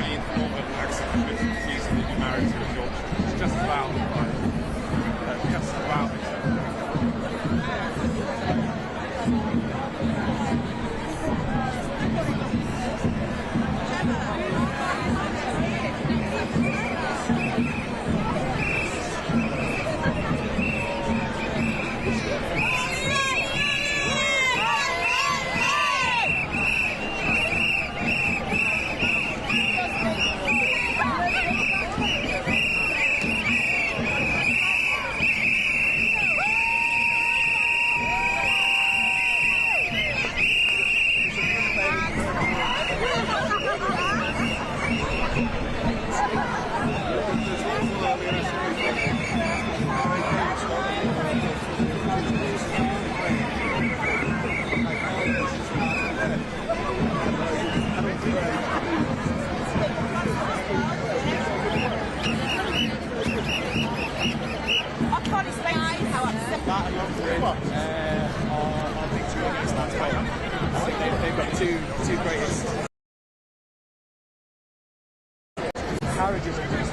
mean Northern accent a bit confusing that you're married to a Yorkshire. It's just about like, just about acceptable. They've got two greatest carriages in Red,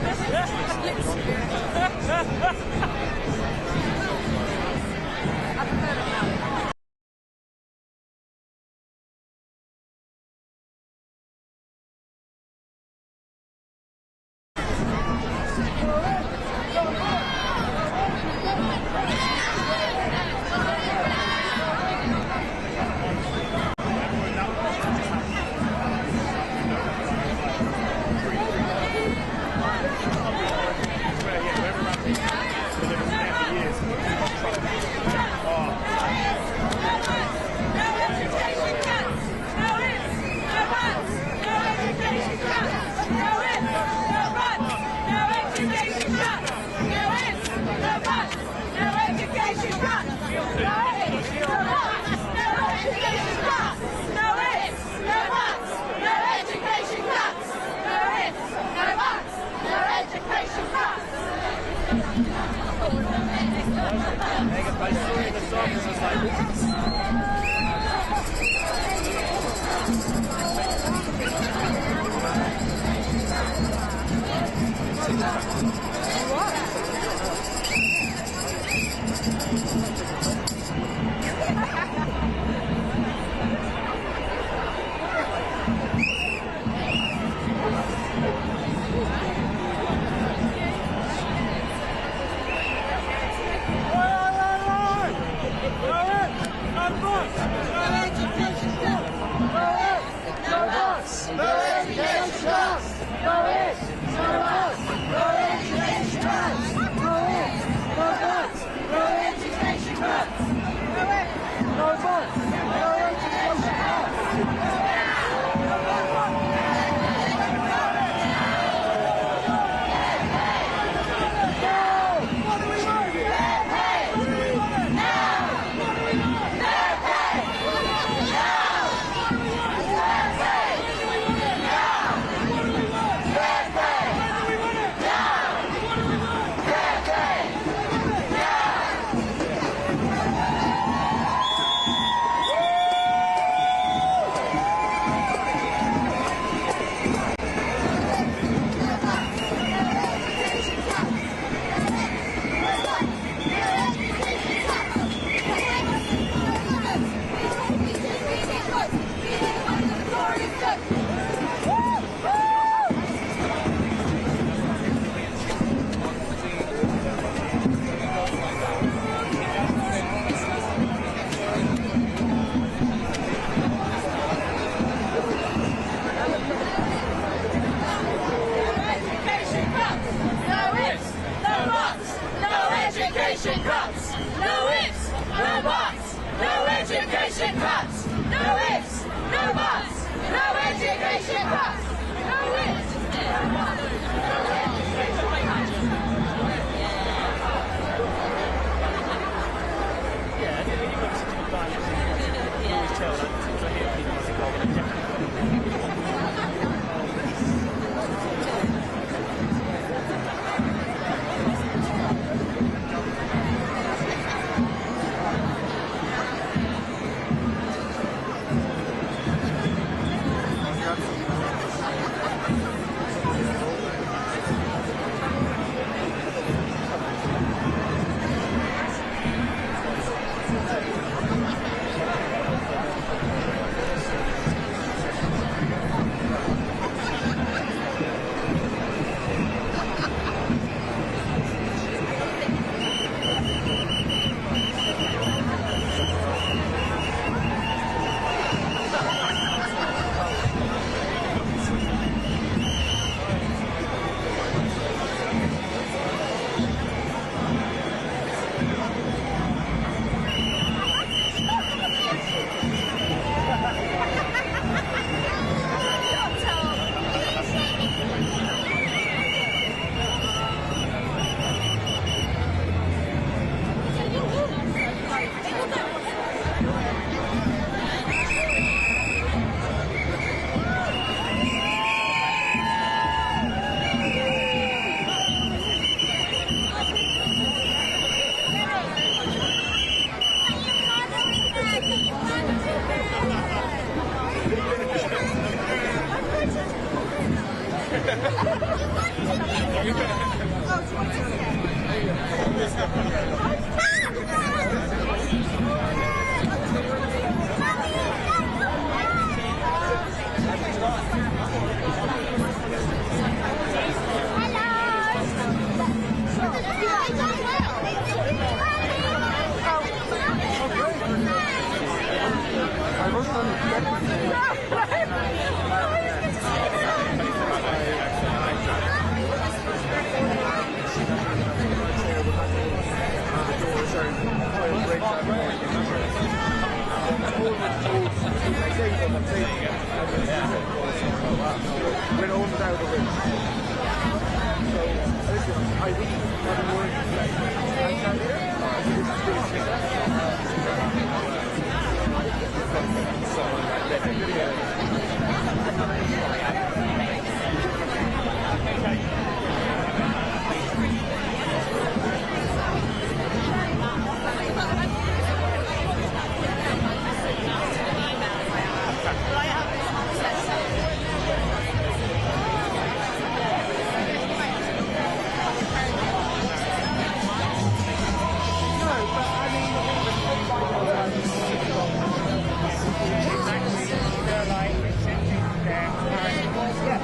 Yeah.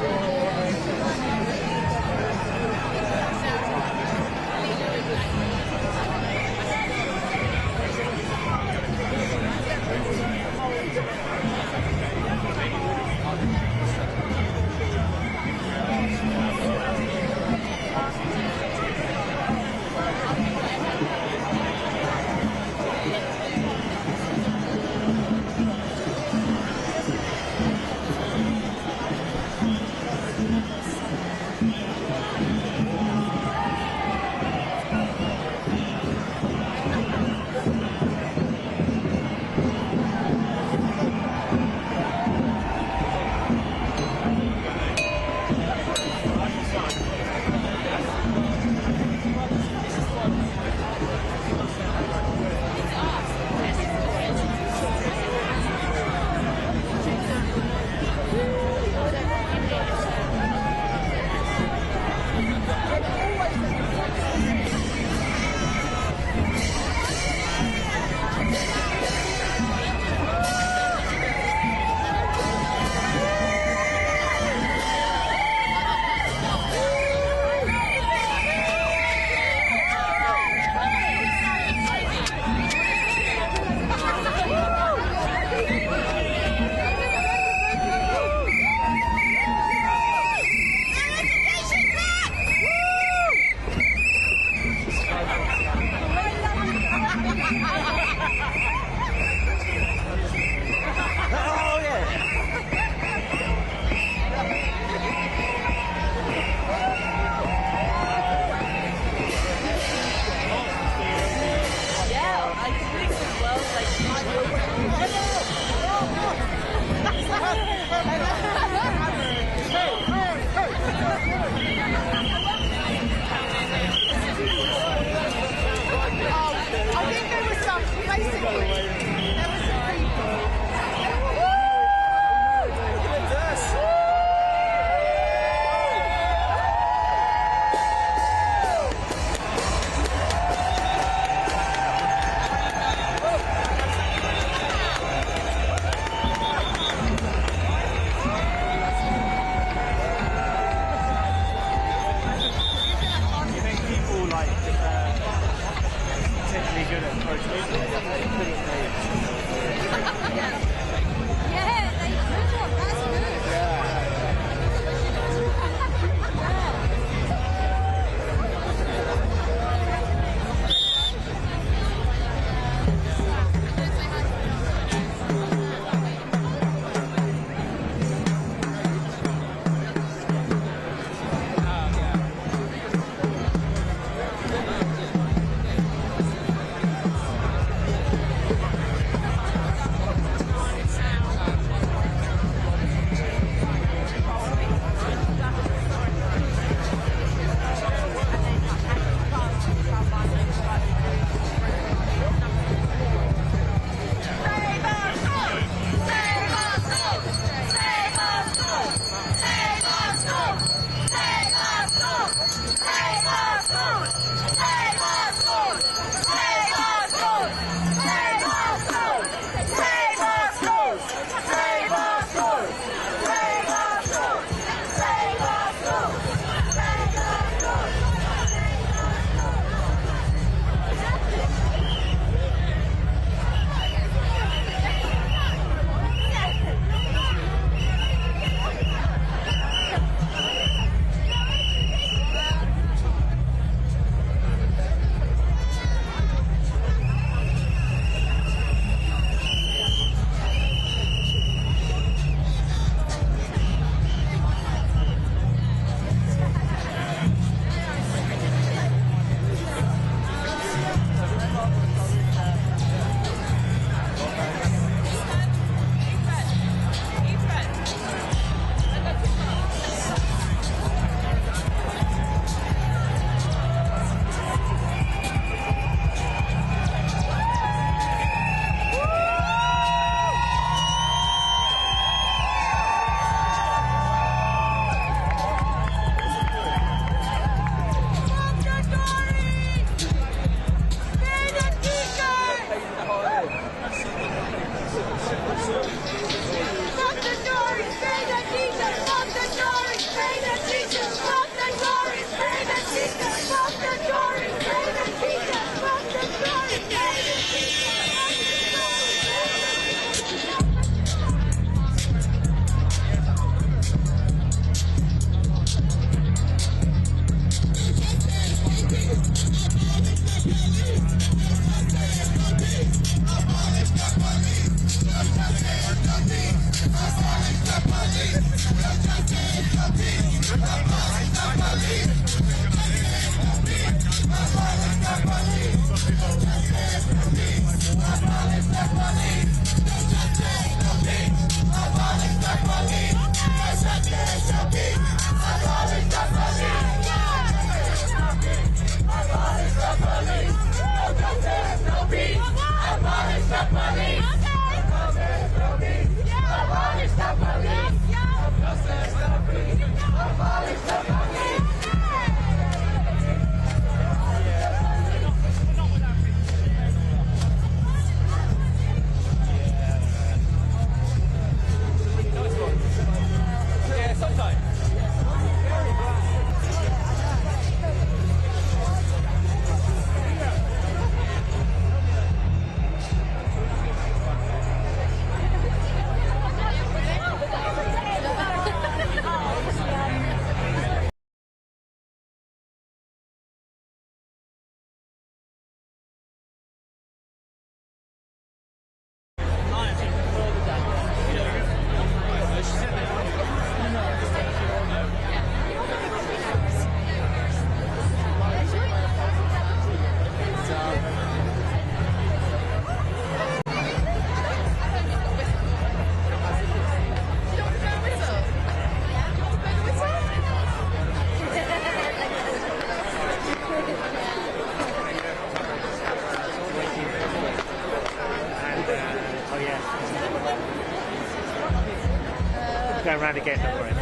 around again, don't worry.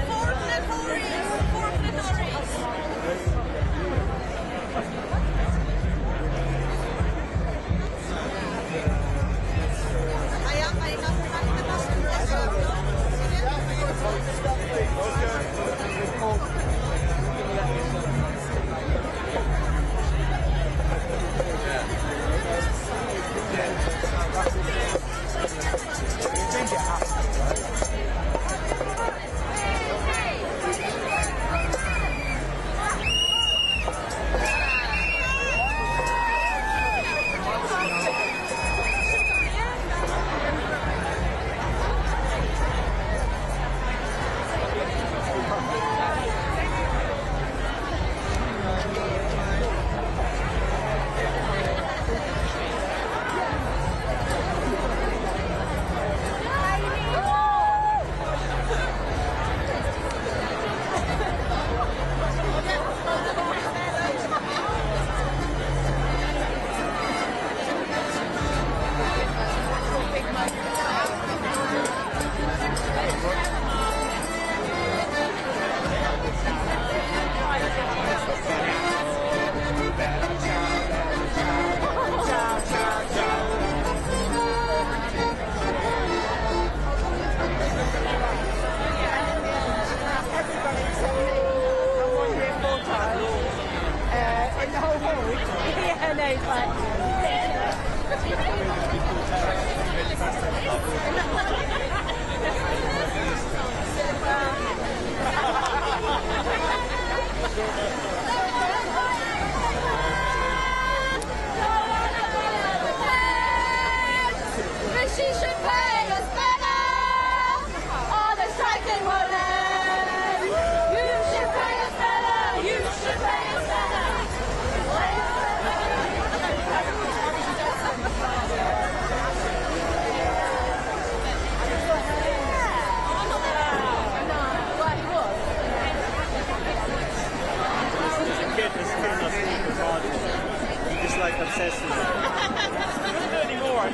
Obsessed with it. He doesn't do it anymore,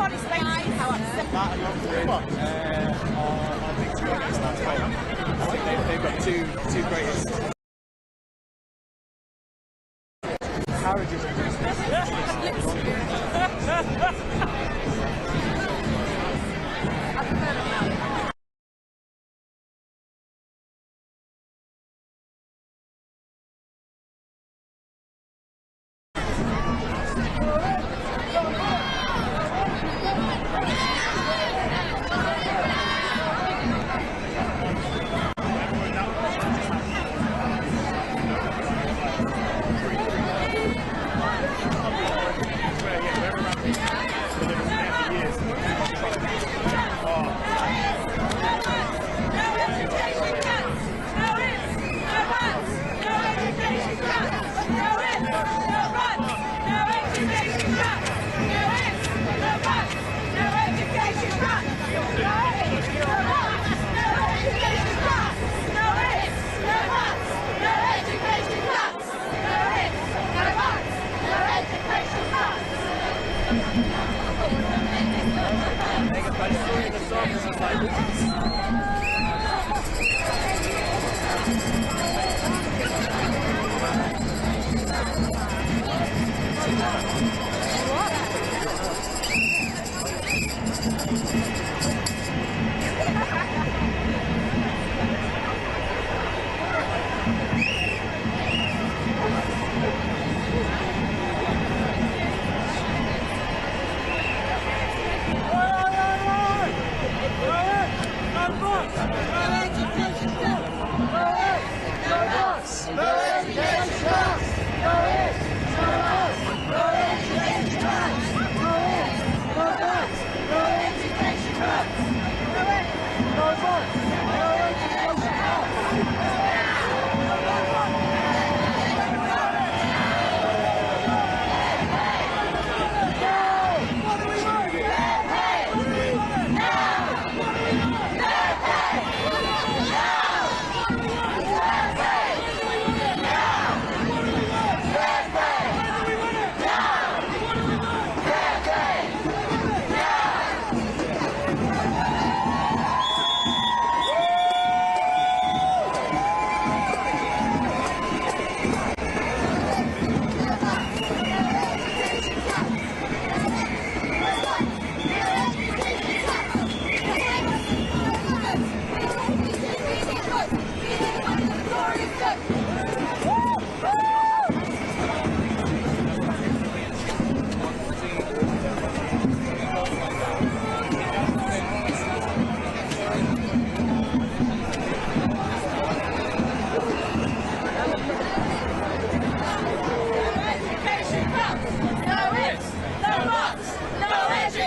can't explain to you how upset. That along with our big two against that way. I think they've got two greatest carriages in business.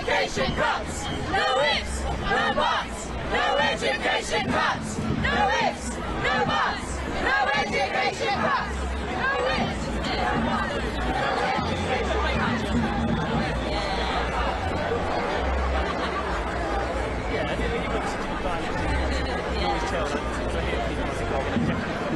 education cuts. No ifs, no buts. No education cuts. No ifs, no buts. No education cuts. No ifs, no buts. No education cuts. Yeah, I think you've got such a good time. You always tell that I hear people I think, oh, well, definitely.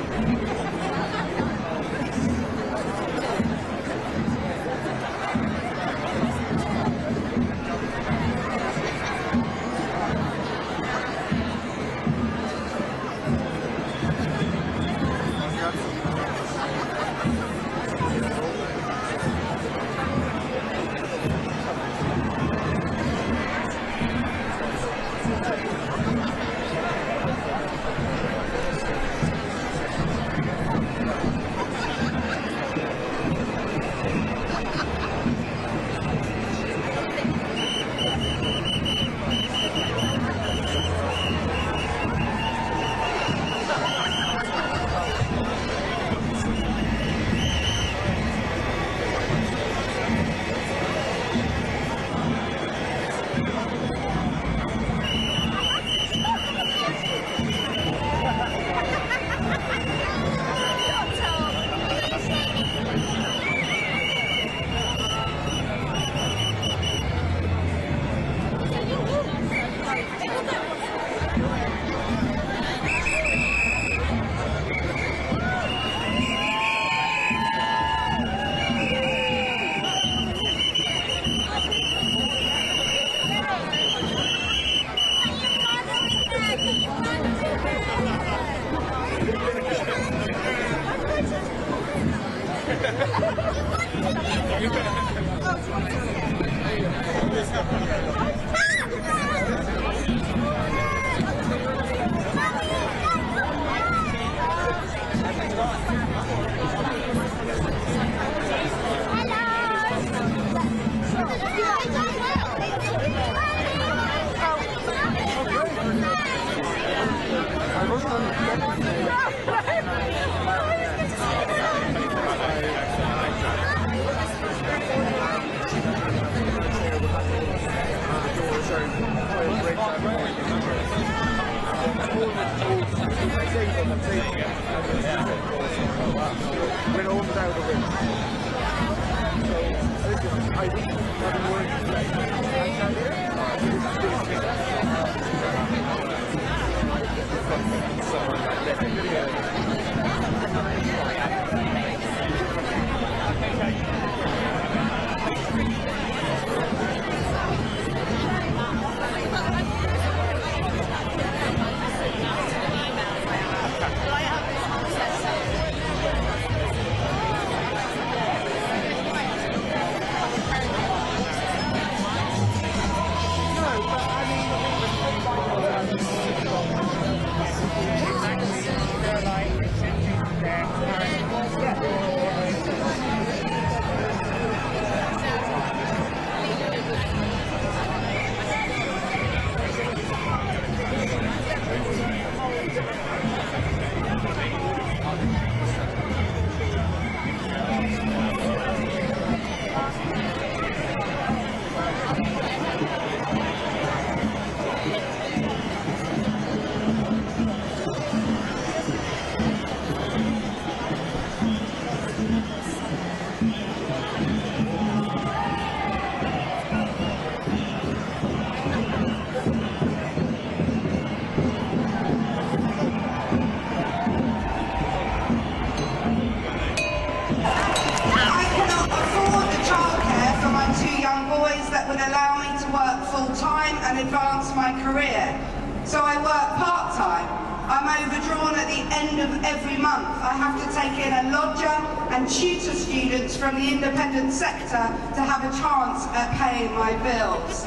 and advance my career. So I work part-time. I'm overdrawn at the end of every month. I have to take in a lodger and tutor students from the independent sector to have a chance at paying my bills.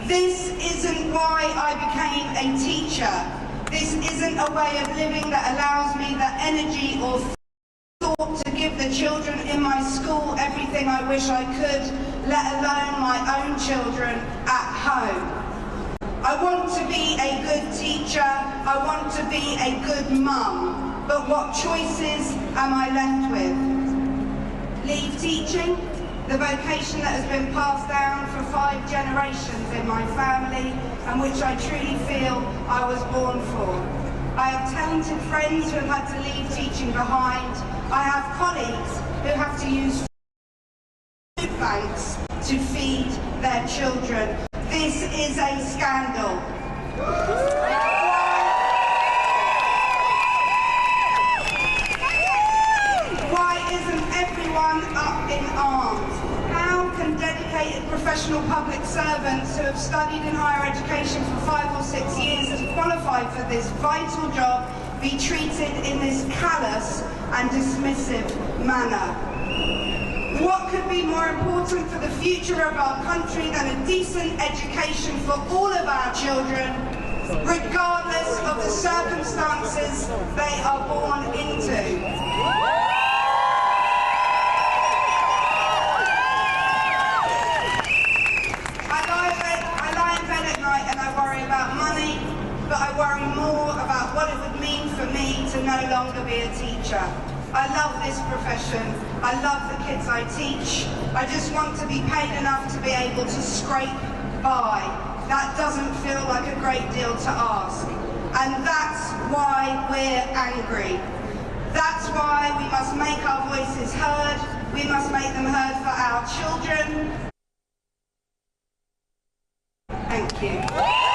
This isn't why I became a teacher. This isn't a way of living that allows me the energy or thought to give the children in my school everything I wish I could, let alone my own children at home. I want to be a good teacher, I want to be a good mum, but what choices am I left with? Leave teaching, the vocation that has been passed down for 5 generations in my family and which I truly feel I was born for. I have talented friends who have had to leave teaching behind. I have colleagues who have to use food banks to feed their children. This is a scandal. Why isn't everyone up in arms? How can dedicated professional public servants who have studied in higher education for 5 or 6 years and qualified for this vital job be treated in this callous and dismissive manner? What could be more important for the future of our country than a decent education for all of our children, regardless of the circumstances they are born into? I lie in bed at night and I worry about money, but I worry more about what it would mean for me to no longer be a teacher. I love this profession. I love the kids I teach. I just want to be paid enough to be able to scrape by. That doesn't feel like a great deal to ask. And that's why we're angry. That's why we must make our voices heard. We must make them heard for our children. Thank you.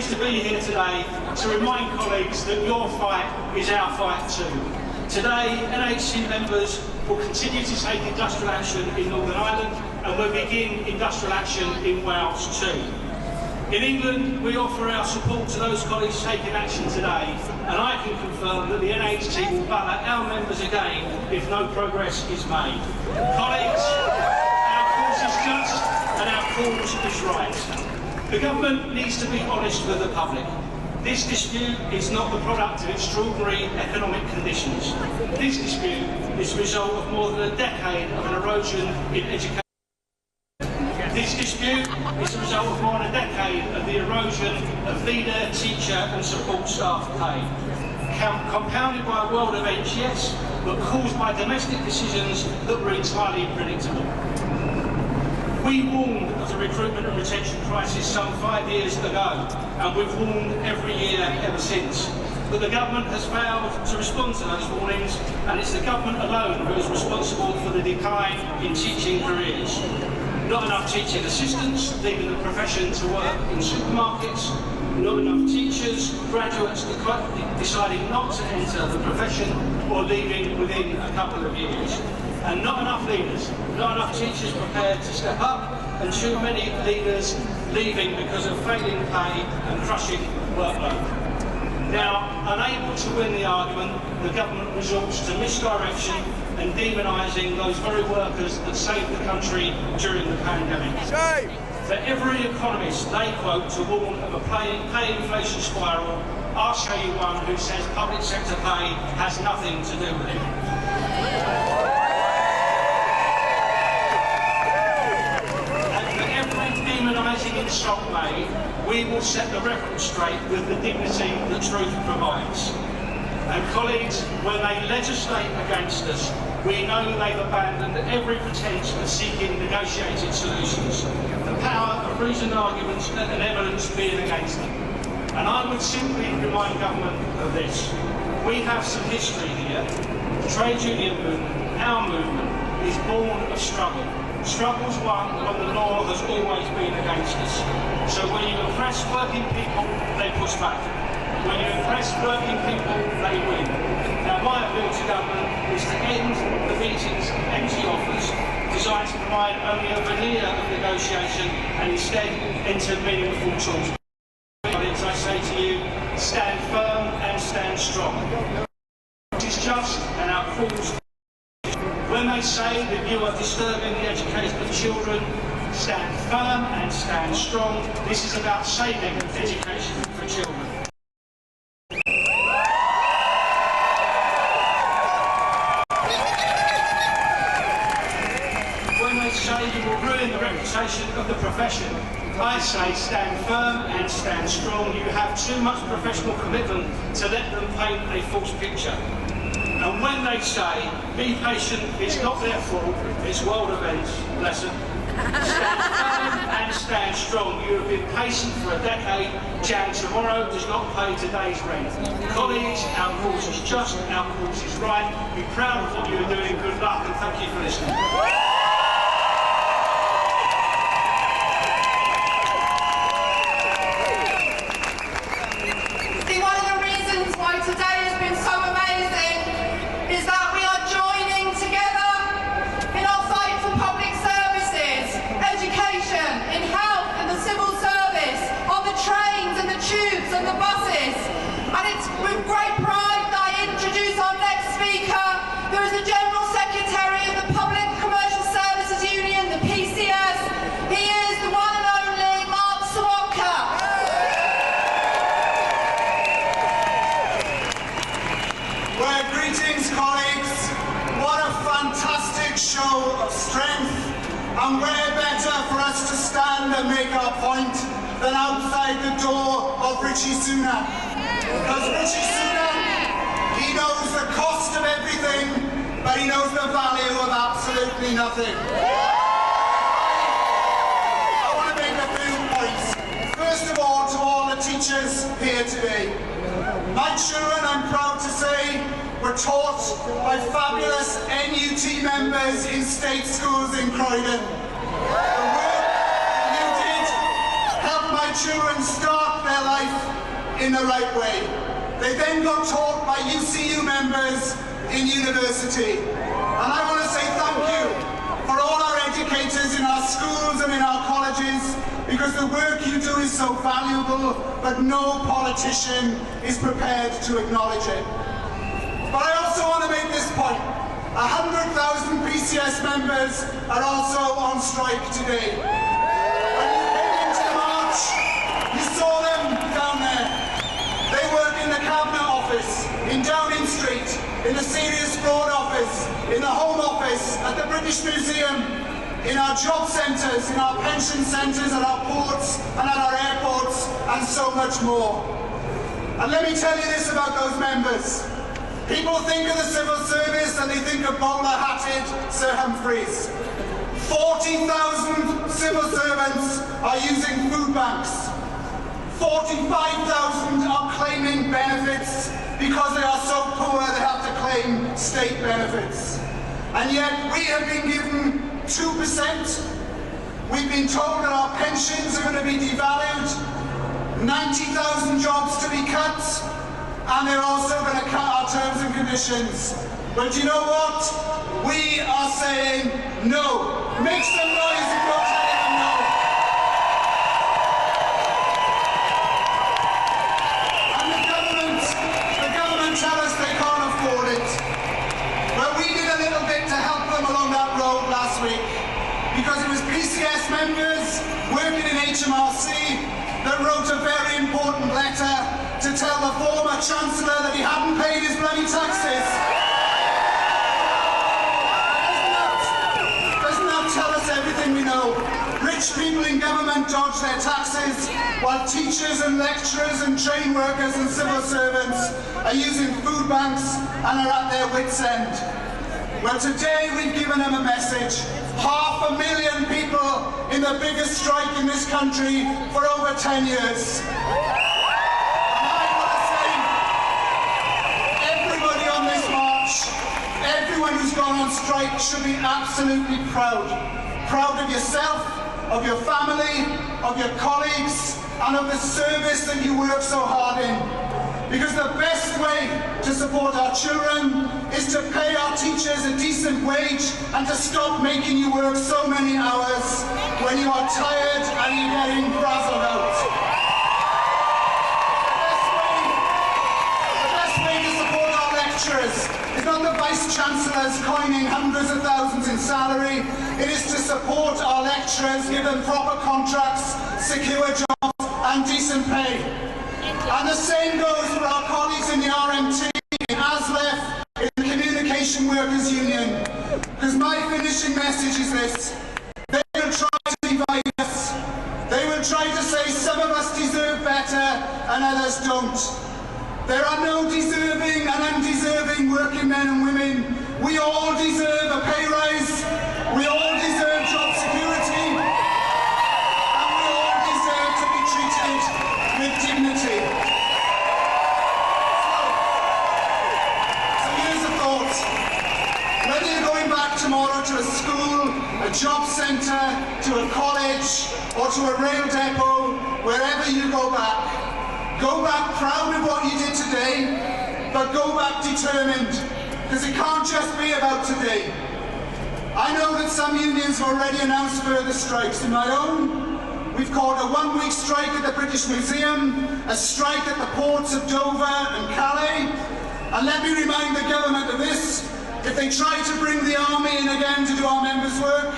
pleased to be here today to remind colleagues that your fight is our fight too. Today, NHC members will continue to take industrial action in Northern Ireland and will begin industrial action in Wales too. In England, we offer our support to those colleagues taking action today, and I can confirm that the NHT will ballot our members again if no progress is made. Colleagues, our cause is just and our cause is right. The government needs to be honest with the public. This dispute is not the product of extraordinary economic conditions. This dispute is the result of more than a decade of an erosion in education. This dispute is the result of more than a decade of the erosion of leader, teacher and support staff pay. Compounded by world events, yes, but caused by domestic decisions that were entirely predictable. We warned of the recruitment and retention crisis some 5 years ago, and we've warned every year ever since. But the government has failed to respond to those warnings, and it's the government alone who is responsible for the decline in teaching careers. Not enough teaching assistants, leaving the profession to work in supermarkets. Not enough teachers, graduates deciding not to enter the profession or leaving within a couple of years. And not enough leaders, not enough teachers prepared to step up, and too many leaders leaving because of failing pay and crushing workload. Now, unable to win the argument, the government resorts to misdirection and demonising those very workers that saved the country during the pandemic. Shame. For every economist they quote to warn of a pay inflation spiral, I'll show you one who says public sector pay has nothing to do with it. Insult made, we will set the record straight with the dignity that truth provides. And colleagues, when they legislate against us, we know they've abandoned every pretence of seeking negotiated solutions. The power of reasoned arguments and evidence being against them. And I would simply remind government of this. We have some history here. The trade union movement, our movement, is born of struggle. Struggles won when the law has always been against us. So when you oppress working people, they push back. When you oppress working people, they win. Now my appeal to government is to end the meetings of empty offers designed to provide only a veneer of negotiation and instead enter meaningful talks. I say to you, stand firm and stand strong. It is just and our cause. When they say that you are disturbing the education of children, stand firm and stand strong. This is about saving education for children. When they say you will ruin the reputation of the profession, I say stand firm and stand strong. You have too much professional commitment to let them paint a false picture. And when they say, be patient, it's not their fault, it's world events, lesson. Stand firm and stand strong. You have been patient for a decade. Jan tomorrow does not pay today's rent. Colleagues, our cause is just, our cause is right. Be proud of what you are doing. Good luck and thank you for listening. And where better for us to stand and make our point than outside the door of Richie Sunak. Because Richie Sunak, he knows the cost of everything, but he knows the value of absolutely nothing. I want to make a few points. First of all the teachers here today. My children, I'm proud to say, were taught by fabulous NUT members in state schools in Croydon. The work you did helped my children start their life in the right way. They then got taught by UCU members in university. And I want to say thank you for all our educators in our schools and in our colleges, because the work you do is so valuable, but no politician is prepared to acknowledge it. But I also want to make this point. 100,000 PCS members are also on strike today. When you came into the march, you saw them down there. They work in the Cabinet Office, in Downing Street, in the Serious Fraud Office, in the Home Office, at the British Museum, in our job centres, in our pension centres, at our ports and at our airports, and so much more. And let me tell you this about those members. People think of the civil service and they think of bowler-hatted Sir Humphreys. 40,000 civil servants are using food banks. 45,000 are claiming benefits because they are so poor they have to claim state benefits. And yet we have been given 2%. We've been told that our pensions are going to be devalued, 90,000 jobs to be cut, and they're also going to cut our terms and conditions. But you know what? We are saying no. Make some noise if you're telling them no. And the government tell us they can't afford it. But we did a little bit to help them along that road last week, because it was PCS members working in HMRC that wrote a very important letter to tell the former Chancellor that he hadn't paid his bloody taxes. Doesn't that tell us everything we know? Rich people in government dodge their taxes, while teachers and lecturers and train workers and civil servants are using food banks and are at their wits' end. Well, today we've given them a message. 500,000 people in the biggest strike in this country for over 10 years. Everyone who's gone on strike should be absolutely proud. Proud of yourself, of your family, of your colleagues, and of the service that you work so hard in. Because the best way to support our children is to pay our teachers a decent wage and to stop making you work so many hours when you are tired and you're getting frazzled out. The best way to support our lecturers is not the Vice-Chancellors coining hundreds of thousands in salary. It is to support our lecturers, give them proper contracts, secure jobs and decent pay. And the same goes for our colleagues in the RMT, in ASLEF, in the Communication Workers Union. Because my finishing message is this: they will try to divide us. They will try to say some of us deserve better and others don't. There are no deserving and undeserving working men and women. We all deserve a pay rise. We all deserve job security. And we all deserve to be treated with dignity. So here's a thought. Whether you're going back tomorrow to a school, a job centre, to a college, or to a rail depot, wherever you go back proud of what you did today, but go back determined, because it can't just be about today. I know that some unions have already announced further strikes. In my own, we've called a one-week strike at the British Museum, a strike at the ports of Dover and Calais, and let me remind the government of this: if they try to bring the army in again to do our members' work,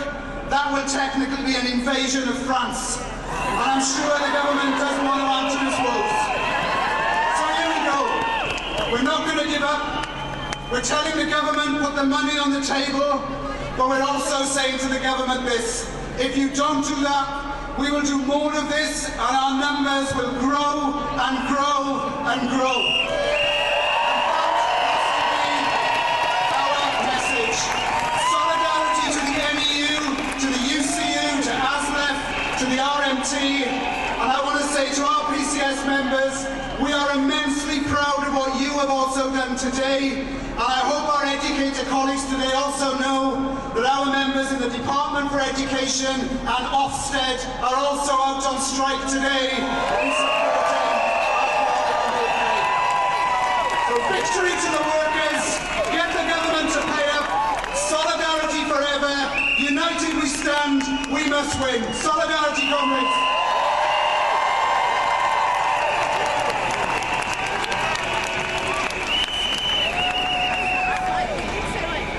that will technically be an invasion of France. And I'm sure the government doesn't want to answer this woes. So here we go. We're not going to give up. We're telling the government put the money on the table, but we're also saying to the government this: if you don't do that, we will do more of this, and our numbers will grow and grow and grow. And I want to say to our PCS members, we are immensely proud of what you have also done today, and I hope our educator colleagues today also know that our members in the Department for Education and Ofsted are also out on strike today in supporting our Victory to the workers. Get the government to pay up. Solidarity forever. United we stand. We must win. Solidarity, comrades.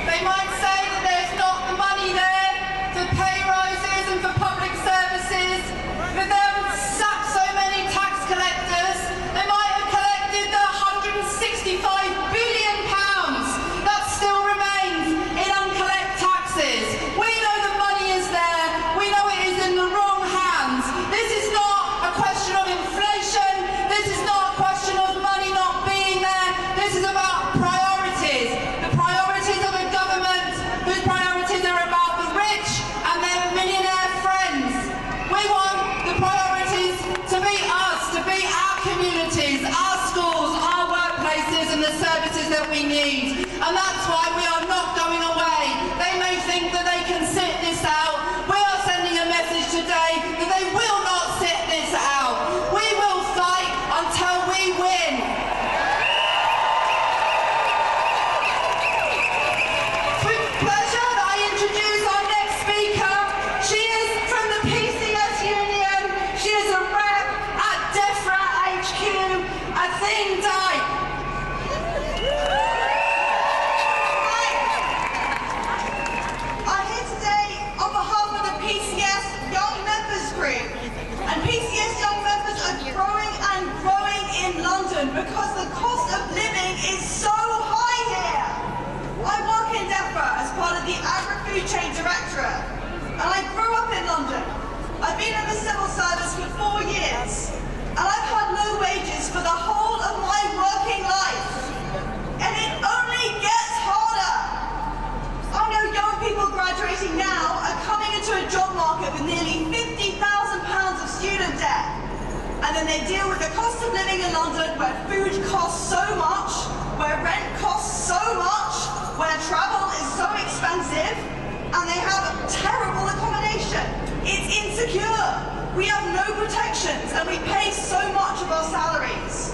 They might say that there's not the money there for pay rises and for public services, but they haven't sacked so many tax collectors. They might have collected the £165 billion that still remains in uncollected taxes. We know the money is there. We know it is in the wrong hands. This is not a question of inflation. This is not a question of money not being there. This is about priorities. The priorities of a government whose priorities are about the rich and their millionaire friends. We want the priorities to be us, to be our communities, our schools, our workplaces and the services that we need. And that's why we are not going away. They may think that they can sit this out. We are sending a message today that they will not sit this out. We will fight until we win. With pleasure that I introduce our next speaker. She is from the PCS Union. She is a rep at DEFRA HQ, Athene Dyke. I'm here today on behalf of the PCS Young Members Group. And PCS Young Members are growing and growing in London because the cost of living is so high here. I work in DEFRA as part of the Agri-Food Chain Directorate. And I grew up in London. I've been in the civil service for 4 years. And I've had low wages for the whole of my working life. And it only gets harder. I know young people graduating now are coming into a job market with nearly £50,000 of student debt. And then they deal with the cost of living in London, where food costs so much, where rent costs so much, where travel is so expensive, and they have terrible accommodation. It's insecure. We have no protections, and we pay so much of our salaries.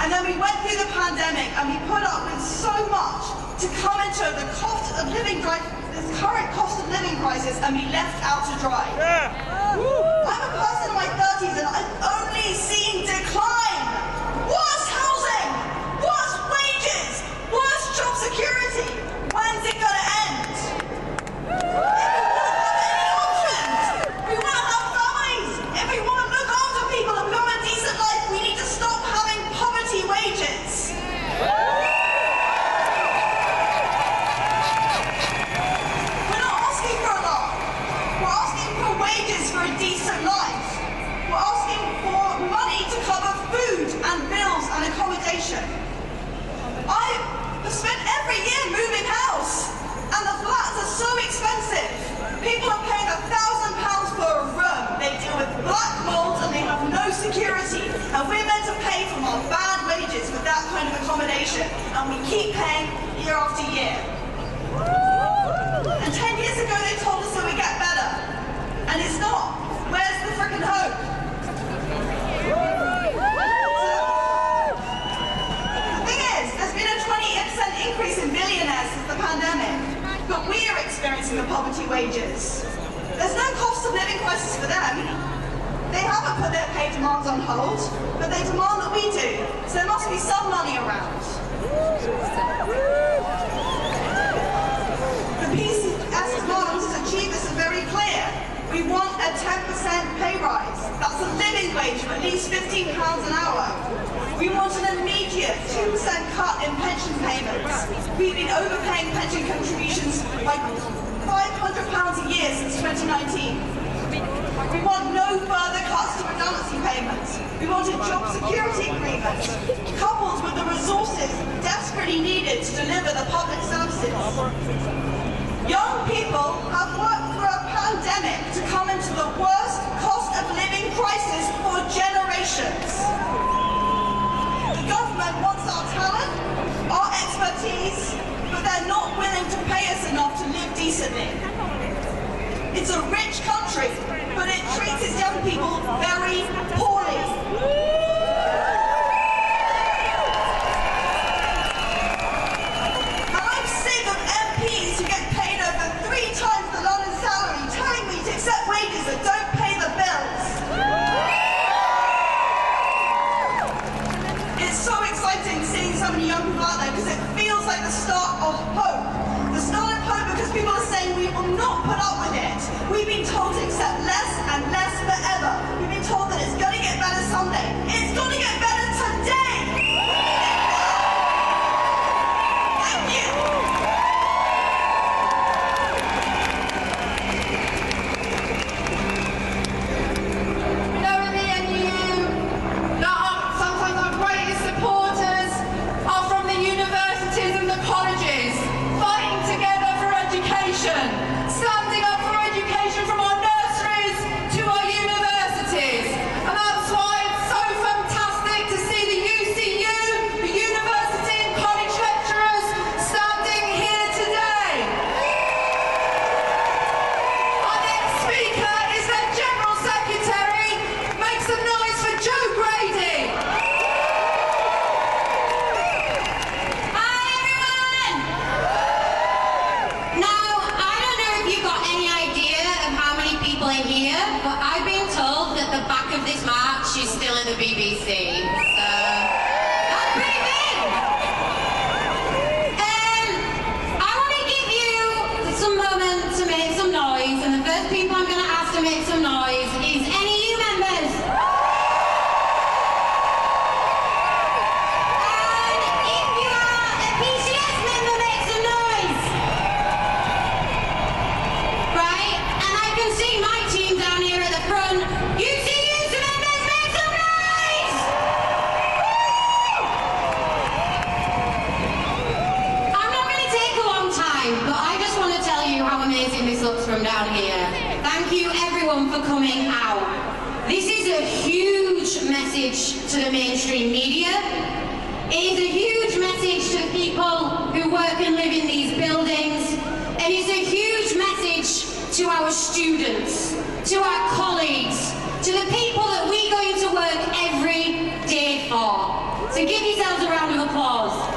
And then we went through the pandemic, and we put up with so much to come into the cost of living, this current cost of living crisis, and be left out to dry. I'm a person in my 30s, and I've only seen decline. Worse housing, worse wages, worse job security. When's it gonna end? If we want to have any options, we want to have families. If we want to look after people and live a decent life, we need to stop having poverty wages. We're not asking for a lot. We're asking for wages for a decent life. We're asking for money to cover food and bills and accommodation. I have spent every year moving house, and the flats are so expensive. People are paying £1,000 for a room. They deal with black mold and they have no security. And we're meant to pay from our bad wages for that kind of accommodation. And we keep paying year after year. And 10 years ago they told us it would get better. And it's not. Where's the frickin' hope? The thing is, there's been a 28% increase in billionaires since the pandemic. But we are experiencing the poverty wages. There's no cost of living crisis for them. They haven't put their pay demands on hold, but they demand that we do. So there must be some money around. The PCS demands to achieve this are very clear. We want a 10% pay rise. That's a living wage of at least £15 an hour. We want an immediate 2% cut in pension payments. We've been overpaying pension contributions by £500 a year since 2019. We want no further cuts to redundancy payments. We want a job security agreement, coupled with the resources desperately needed to deliver the public services. Young people have worked through a pandemic to come into the worst cost of living crisis for generations. The government wants our talent, our expertise, but they're not willing to pay us enough to live decently. It's a rich country, but it treats its young people very poorly. people in here, but I've been told that the back of this march is still at the BBC. So that's pretty big. I want to give you some moment to make some noise, and the first people I'm going to ask to make some noise is any of you members. From down here. Thank you everyone for coming out. This is a huge message to the mainstream media. It is a huge message to the people who work and live in these buildings. And it's a huge message to our students, to our colleagues, to the people that we go into work every day for. So give yourselves a round of applause.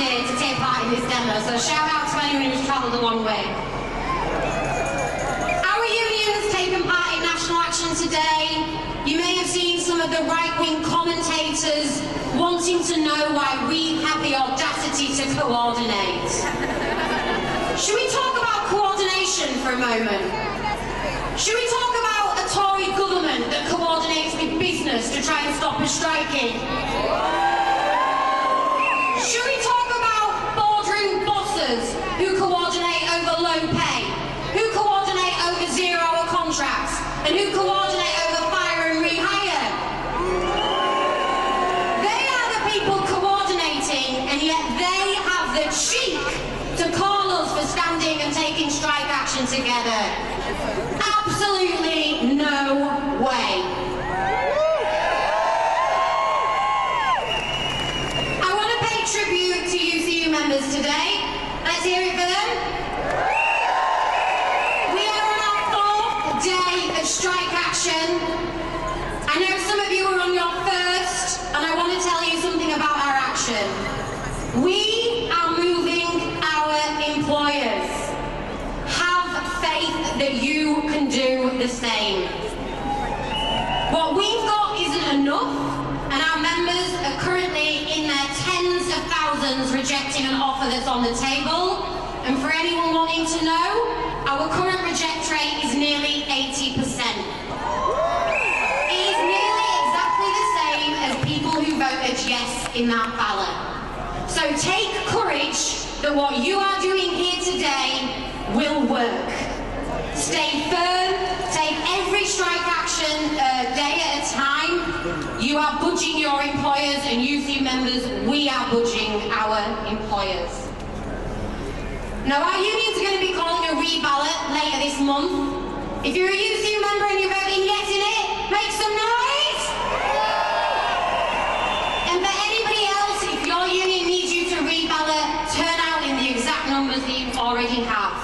To take part in this demo, so shout out to anyone who's travelled a long way. Our union has taken part in national action today. You may have seen some of the right-wing commentators wanting to know why we have the audacity to coordinate. Should we talk about coordination for a moment? Should we talk about a Tory government that coordinates with business to try and stop us striking? Should we talk about boardroom bosses who coordinate over low pay, who coordinate over zero-hour contracts, and who coordinate over fire and rehire? They are the people coordinating, and yet they have the cheek to call us for standing and taking strike action together. Absolutely no way. Tribute to UCU members today. Let's hear it for them. We are on our 4th day of strike action. I know some of you are on your first, and I want to tell you something about our action. We are moving our employers. Have faith that you can do the same. What we've got isn't enough, and our members are currently in their tens of thousands rejecting an offer that's on the table. And for anyone wanting to know, our current reject rate is nearly 80%. It is nearly exactly the same as people who voted yes in that ballot. So take courage that what you are doing here today will work. Stay firm, take every strike action day at a time. You are budging your employers, and UCU members, we are budging our employers. Now our unions are going to be calling a reballot later this month. If you're a UCU member and you're voting yes in it, make some noise! And for anybody else, if your union needs you to reballot, turn out in the exact numbers that you already have.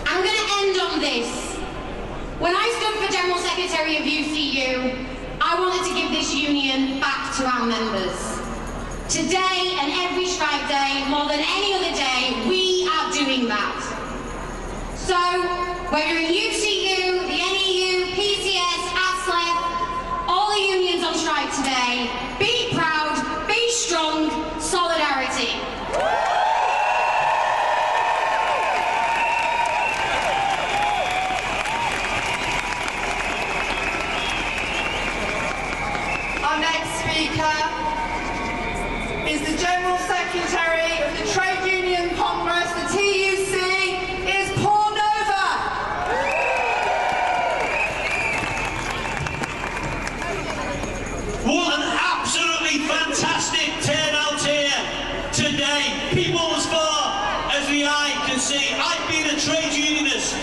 I'm going to end on this. When I stood for General Secretary of UCU, I wanted to give this union back to our members. Today and every strike day, more than any other day, we are doing that. So, whether in UCU, the NEU, PCS, ASLEF, all the unions on strike today, be proud, be strong, solidarity. Our next speaker is the General Secretary of the Trade Union Congress, the TUC, is Paul Nova. What an absolutely fantastic turnout here today. People as far as the eye can see. I've been a trade unionist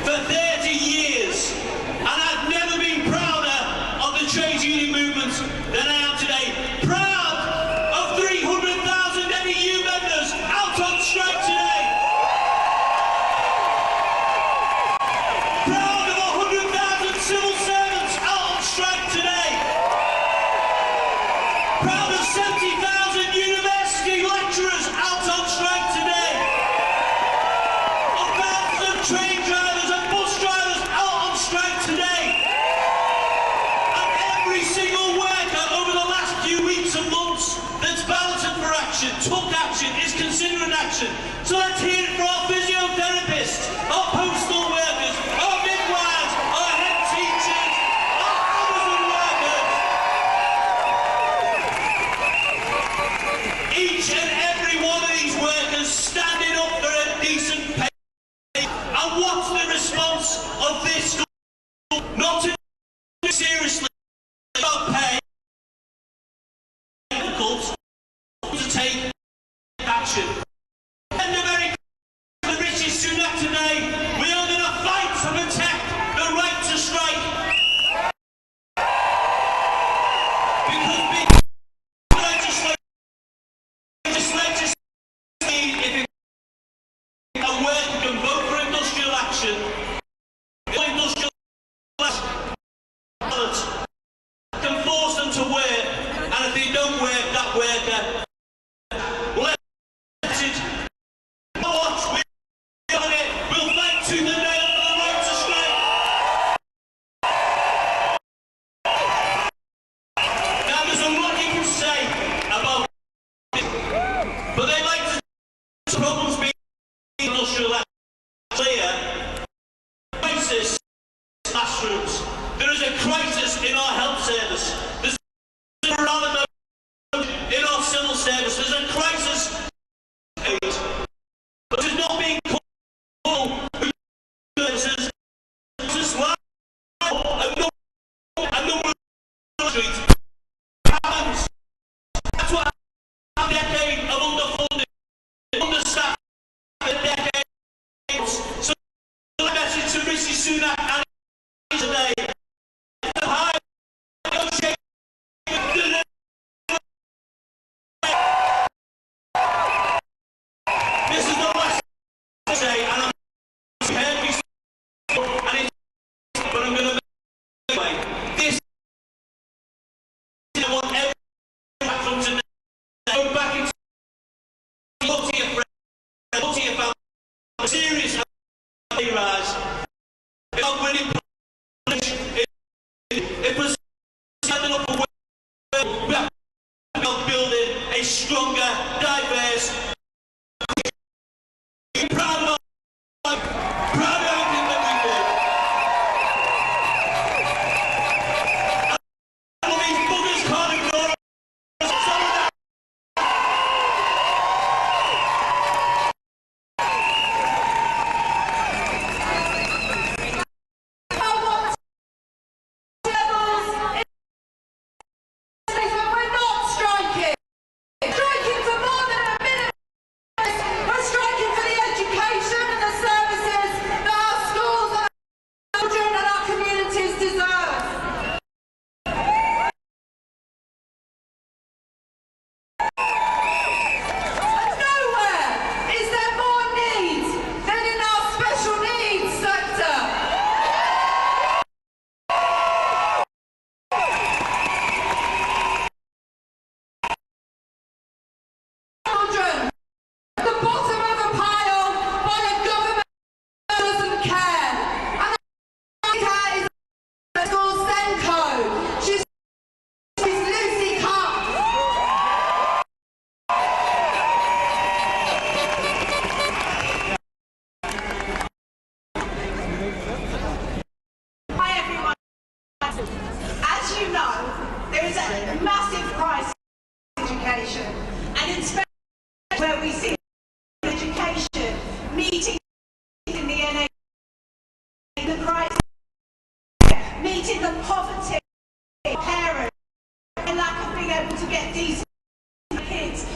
for 30 years, and I've never been prouder of the trade union movement than I am today. Proud of 300,000 NEU members out on strike today. Proud of 100,000 civil servants out on strike today. Proud of 70,000 university lecturers out on took action, is considering action. So let's hear it for our physiotherapists, our postal workers, our midwives, our head teachers, our Amazon workers. Each and every one of these workers standing up for a decent pay. And what's the response of this government? Not to seriously about pay. To take action. And the very Rishi Sunak today, we are going to fight to protect the right to strike. Because legislators need, if a worker can vote for industrial action, industrial ballots can force them to work, and if they don't work, that worker classrooms. There is a crisis in our health service. There's a morale in our civil service. There's a crisis. But it's not being called services. It's just like a number of streets happens. That's what a decade of underfunding, understaffed decades. So the message to Rishi Sunak and today, the high negotiation. This is the last say, and I'm heard me and but I'm going to make it anyway. This is what everyone from today. Go back into talk to your friends, talk to your family. Serious pay rise. About winning. It was standing up for work. We have building a stronger, diverse. Proud of everything that we do. All these buggers can't ignore us. Where we see education meeting in the NHS, the crisis, meeting the poverty of parents, and lack of being able to get decent kids,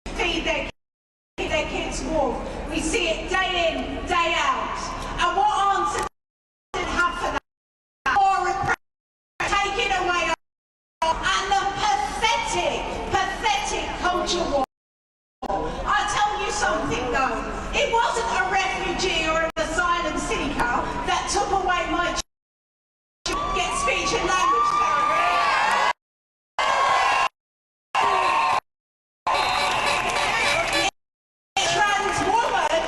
feed their kids warm. We see it day in, day out. And what answer did it have for that? More repression, taking away and the pathetic culture war. I'll tell you something though, it wasn't a refugee or an asylum seeker that took away my get speech and language therapy. A trans woman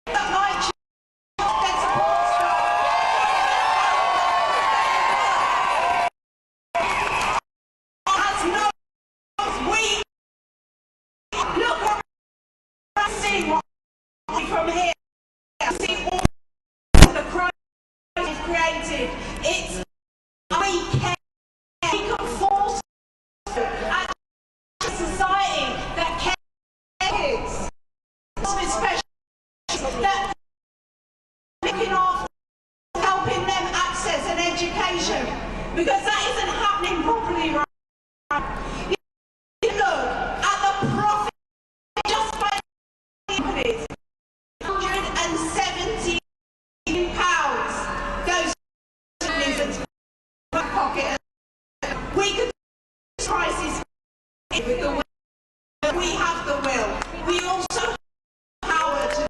that see what from here. See all the crime is created. It's we can force a society that cares, especially that looking after, helping them access an education, because that isn't happening properly right now. You look at the profit just by companies, £170 goes to companies back pocket. We could crisis with the will. We have the will. We also have power to.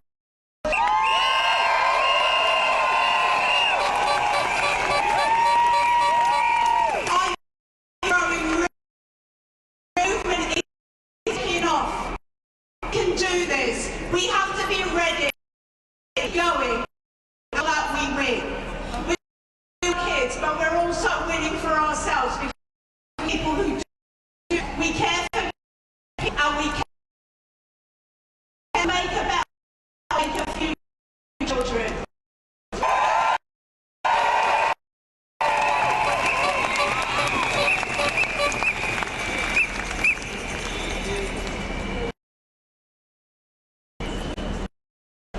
Movement is kicking off. We can do this. We have to be ready. Going. That we win. We're kids, but we're also winning for ourselves. People who do. We care for and we can make a better, make a few children.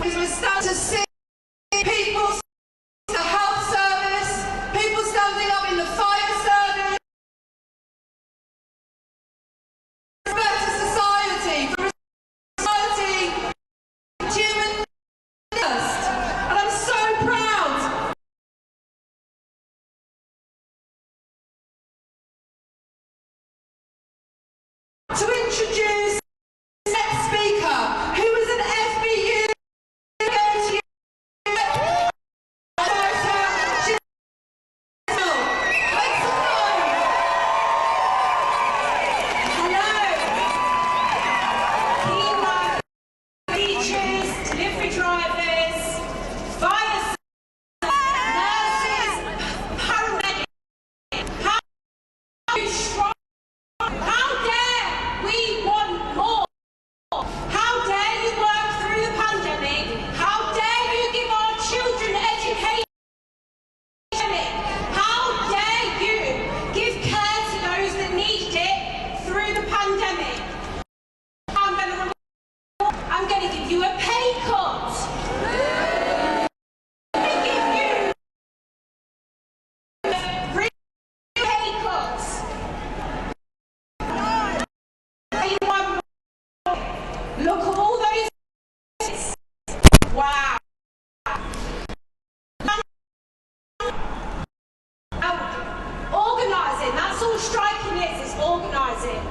We stand to see people, the health service, people standing up in the fire service, for a better society, for a society human first. And I'm so proud to introduce the next speaker, who is an FBU. I'm going to give you a pay cut. I'm going to give you pay cuts. Look at all those. Wow. Organising, that's all striking is organising.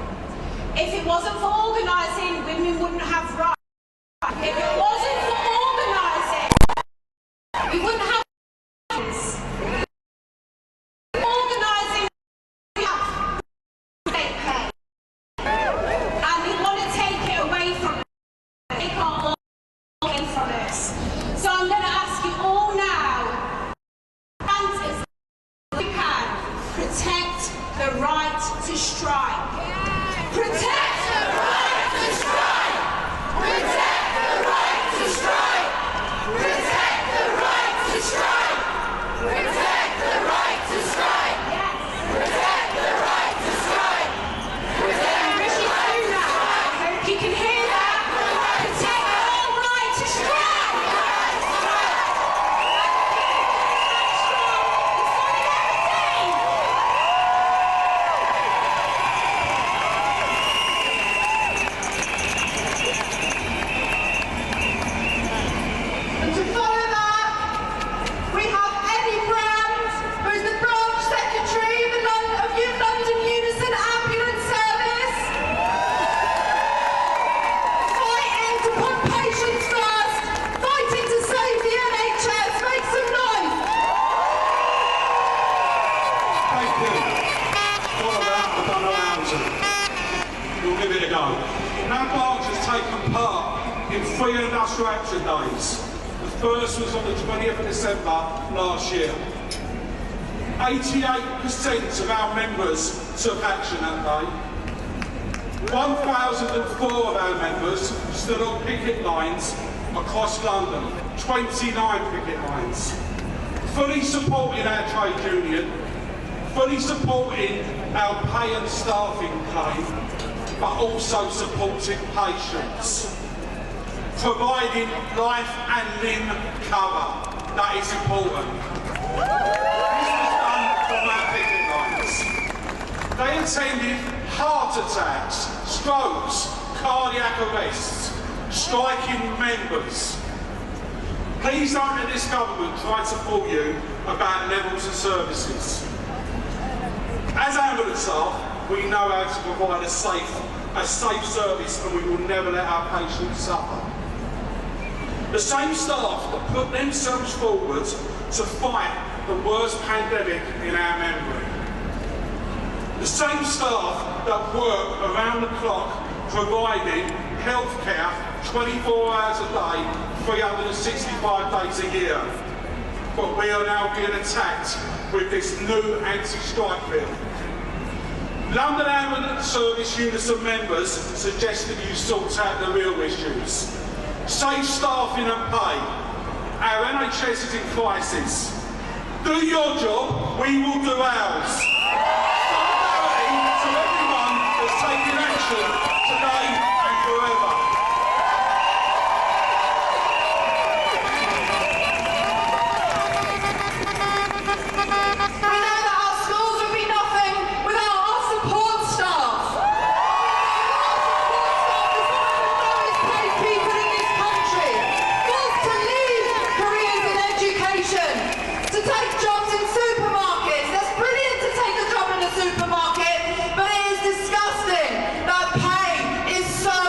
If it wasn't for organising, women wouldn't have rights. If it wasn't for organising, we wouldn't have rights. Organising, we have state pay. And we want to take it away from us. They can't all away from us. So I'm going to ask you all now, as we can, protect the right to strike. Protect the right to strike! Protect the right to strike! Protect the right to strike! Protect the right to strike! Yes. Protect the right to strike! Protect the right to strike! I hope you can hear that! Protect our right to strike! And to follow that, we have Eddie Brand, who is the branch secretary of London Unison Ambulance Service. Fighting to put patients first, fighting to save the NHS. Make some noise. Thank you. All of that, I don't know how to. We'll give it a go. Our branch has taken part in 3 industrial action days. The first was on the 20th of December last year. 88% of our members took action that day. 1,004 of our members stood on picket lines across London, 29 picket lines, fully supporting our trade union, fully supporting our pay and staffing claim, but also supporting patients, providing life and limb cover. That is important. This was done from our picket lines. They attended heart attacks, strokes, cardiac arrests, striking members. Please don't let this government try to fool you about levels of services. As ambulance staff, we know how to provide a safe service, and we will never let our patients suffer. The same staff that put themselves forward to fight the worst pandemic in our memory. The same staff that work around the clock providing healthcare 24 hours a day, 365 days a year. But we are now being attacked with this new anti-strike bill. London Ambulance Service Unison members suggested you sort out the real issues. Safe staffing and pay. Our NHS is in crisis. Do your job, we will do ours. Solidarity to everyone that's taking action today and forever. We know that our schools would be nothing without our support staff. People in this country forced to leave careers in education, to take jobs in supermarkets. That's brilliant to take a job in a supermarket, but it is disgusting that pay is so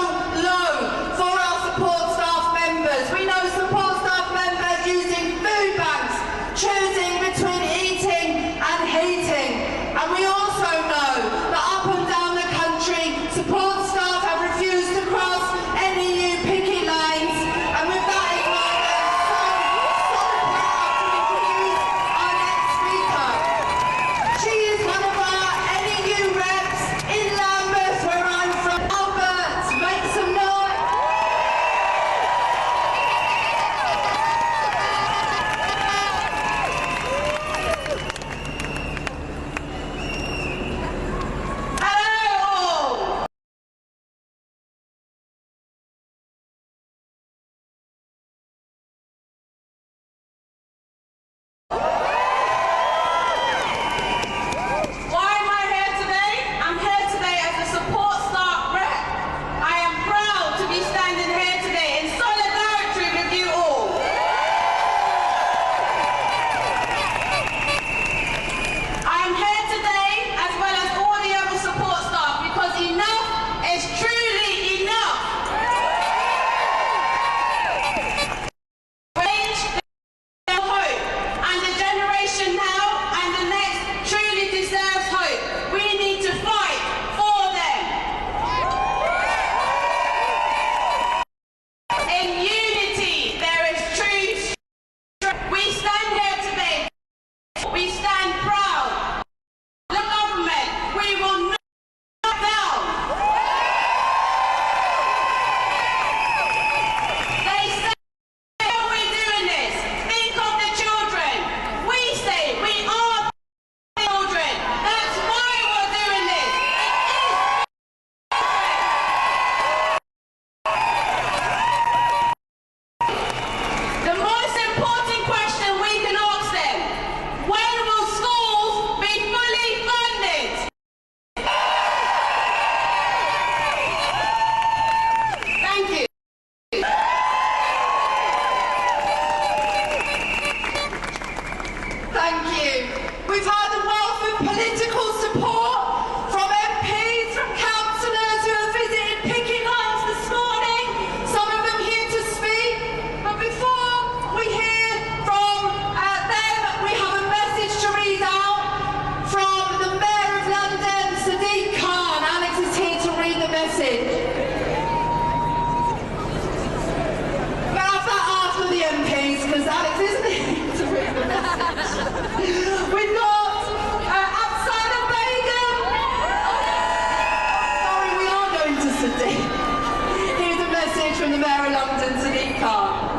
Mayor of London, Sadiq Khan.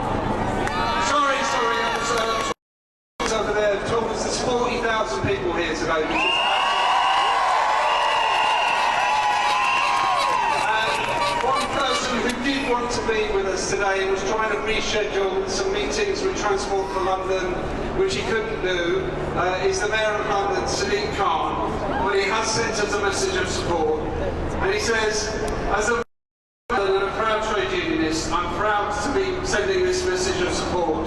Sorry, I was over there told us there's 40,000 people here today, which is and one person who did want to be with us today was trying to reschedule some meetings with Transport for London, which he couldn't do, is the Mayor of London, Sadiq Khan, but he has sent us a message of support, and he says, as a proud trade unionist, I'm proud to be sending this message of support.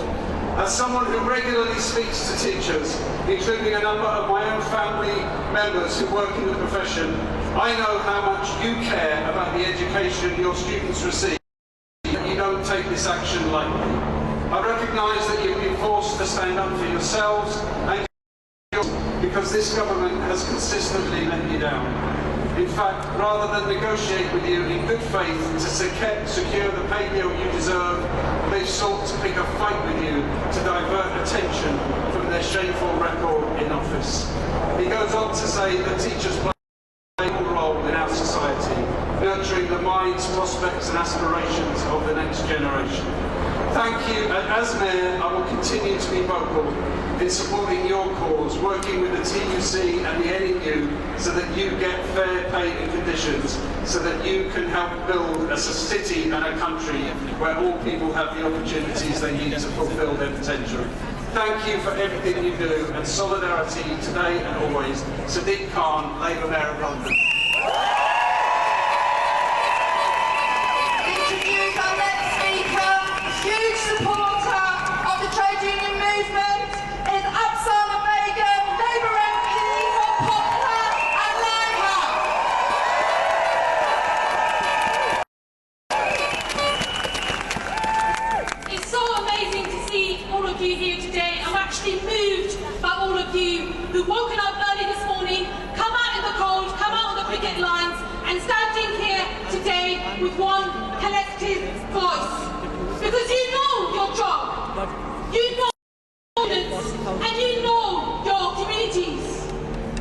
As someone who regularly speaks to teachers, including a number of my own family members who work in the profession, I know how much you care about the education your students receive, and you don't take this action lightly. I recognise that you've been forced to stand up for yourselves and because this government has consistently let you down. In fact, rather than negotiate with you in good faith to secure the pay deal you deserve, they've sought to pick a fight with you to divert attention from their shameful record in office. He goes on to say that teachers play a vital role in our society, nurturing the minds, prospects and aspirations of the next generation. Thank you, and as Mayor, I will continue to be vocal in supporting your cause, working with the TUC and the NEU so that you get fair pay and conditions, so that you can help build a city and a country where all people have the opportunities they need to fulfil their potential. Thank you for everything you do, and solidarity today and always. Sadiq Khan, Labour Mayor of London. Introduce our next speaker, huge supporter of the trade union movement, is Absana Begum, Labour MP for Poplar and Limehouse. It's so amazing to see all of you here today. I'm actually moved by all of you who've woken up early this morning, come out in the cold, come out on the picket lines, and standing here today with one collective voice. Because you know your job, you know students, and you know your communities.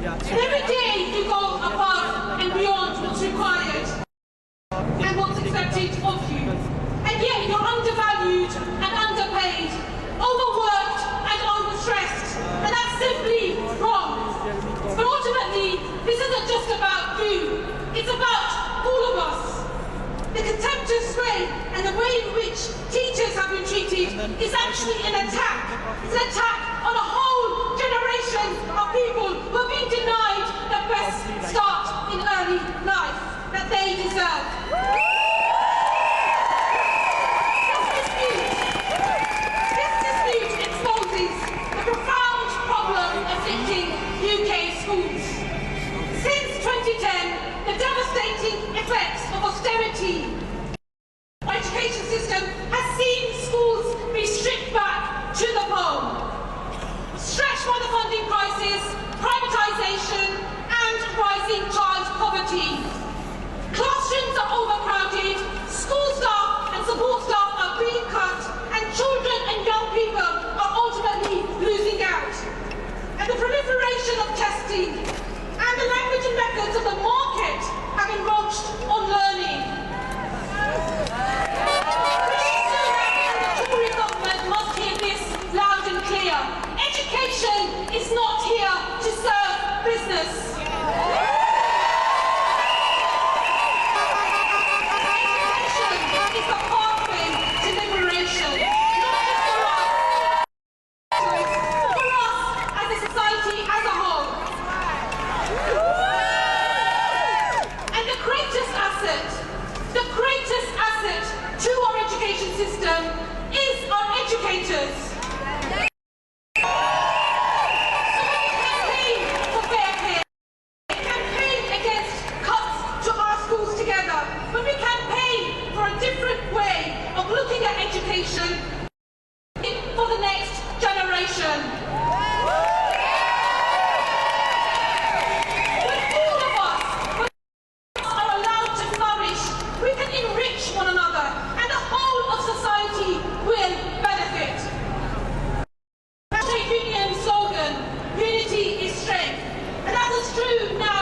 And every day you go above and beyond what's required and what's expected of you. And yet you're undervalued and underpaid, overworked and overstressed, and that's simply wrong. But ultimately, this isn't just about you, it's about all of us. The contemptuous way and the way in which teachers have been treated is actually an attack. It's an attack on a whole generation of people who have been denied the best start in early life that they deserve. This dispute exposes the profound problem afflicting UK schools. Since 2010, the devastating effects of austerity our education system has seen schools be stripped back to the bone, stretched by the funding crisis, privatisation and rising child poverty. Classrooms are overcrowded, school staff and support staff are being cut, and children and young people are ultimately losing out. And the proliferation of testing and the language and methods of the market have encroached on learning. Rishi Sunak and the Tory government must hear this loud and clear. Education is not here to serve business. Education is the pathway to liberation, not just for us as a society as a whole. And the greatest asset to our education system is our educators. So when we campaign for fair pay, we campaign against cuts to our schools together, when we campaign for a different way of looking at education for the next generation. When all of us are allowed to flourish, we can enrich one another, and the whole of society will benefit. The trade union slogan, unity is strength, and that is true now.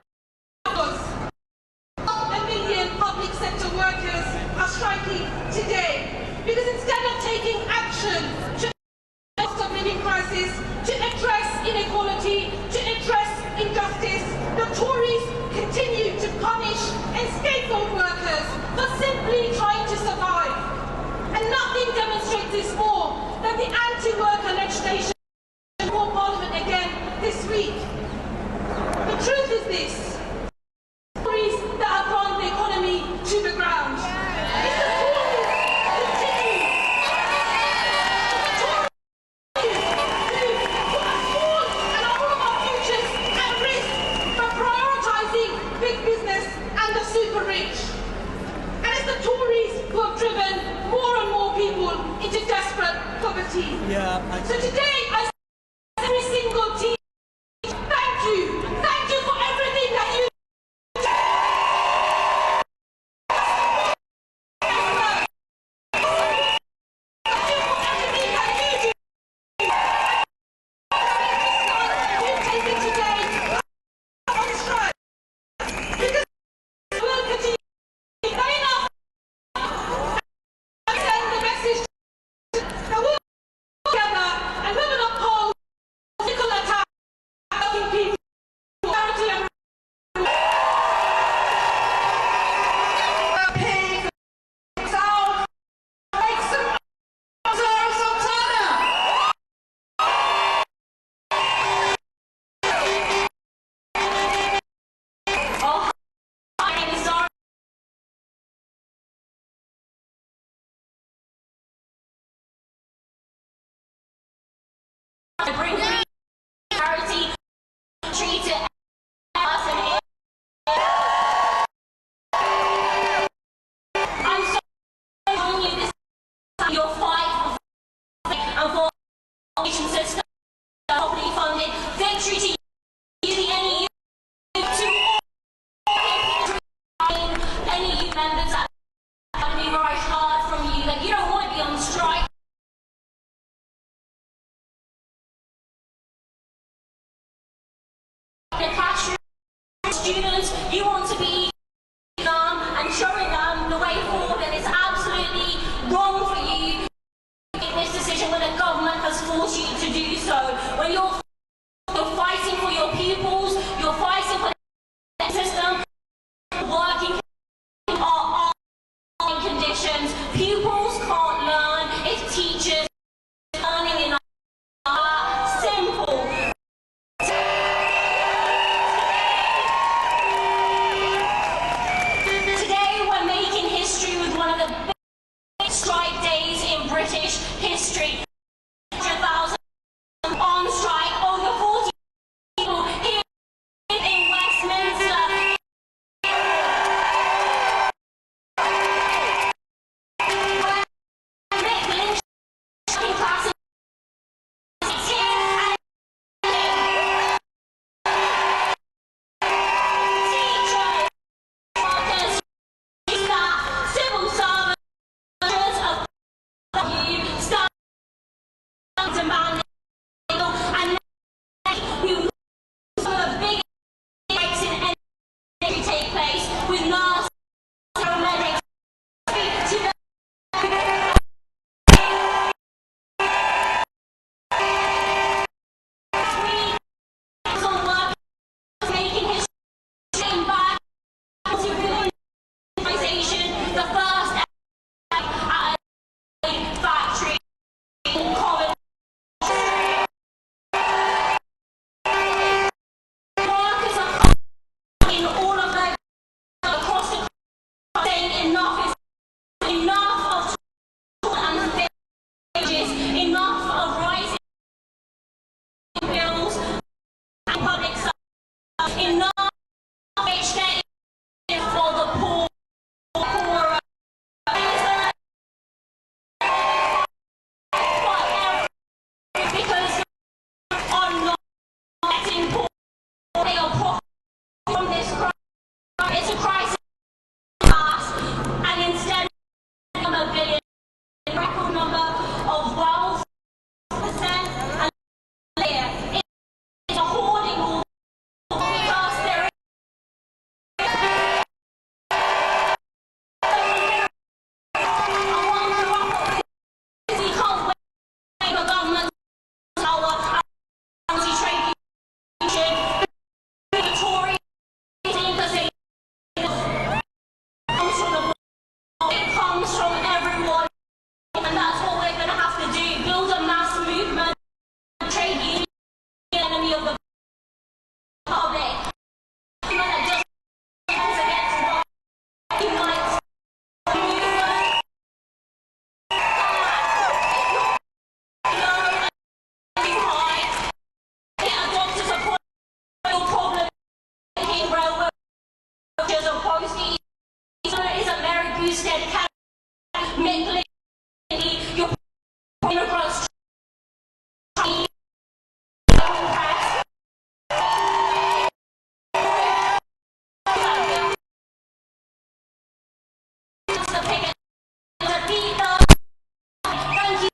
1 million public sector workers are striking today. Because instead of taking action to address the cost of living crisis, to address inequality, to address injustice, the Tories continue to punish and scapegoat workers for simply trying to survive. And nothing demonstrates this more than the anti-worker legislation before Parliament again this week. The truth is this: Tories that have run the economy to the ground. It's the Tories who continue. The Tories who put us all and all of our futures at risk by prioritising big business and the super rich. And it's the Tories who have driven more and more people into desperate poverty. So today I say every single team, thank you. Thank you for everything that you do. Thank you for everything that you do. We've taken today on strike because we'll continue to say enough and send the message that we'll work together and we will uphold political attack on working people. Charity and to bring charity, treat it as an I'm so only this your fight for and for education system properly funded. Victory to you, the NEU, to all NEU members that have been right hard from you that you don't want to be on strike. The classroom students, you want to be them and showing them the way forward, and it's absolutely wrong for you to make this decision when the government has forced you to do so. When you're fighting for your pupils, you're fighting for the system, working are conditions. Pupils can't learn if teachers are learning in simple. Today we're making history with one of the biggest strike days in British history. 100,000 on strike, over 40 people here in Westminster. Nick Lynch the picket lines. Repeat the thank you.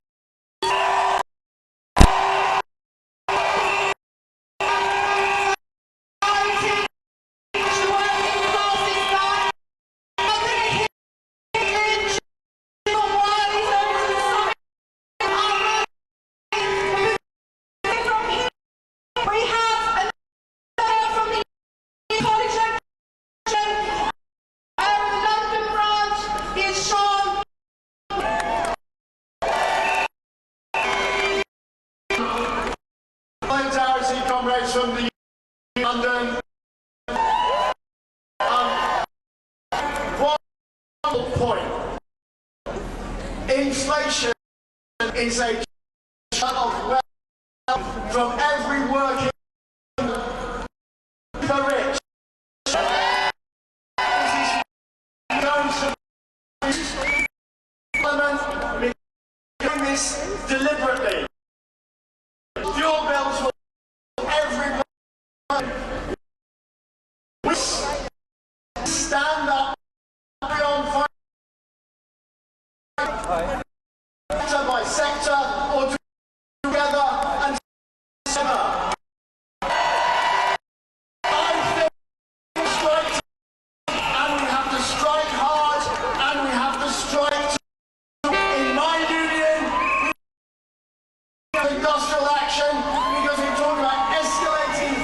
Comrades from the London. One point. Inflation is a of wealth from every working the rich. This is known to Parliament doing this deliberately. Fuel bills will everybody. We stand up beyond sector by sector or together and together. I think strike and we have to strike hard and we have to strike in my union industrial action because we talk about escalating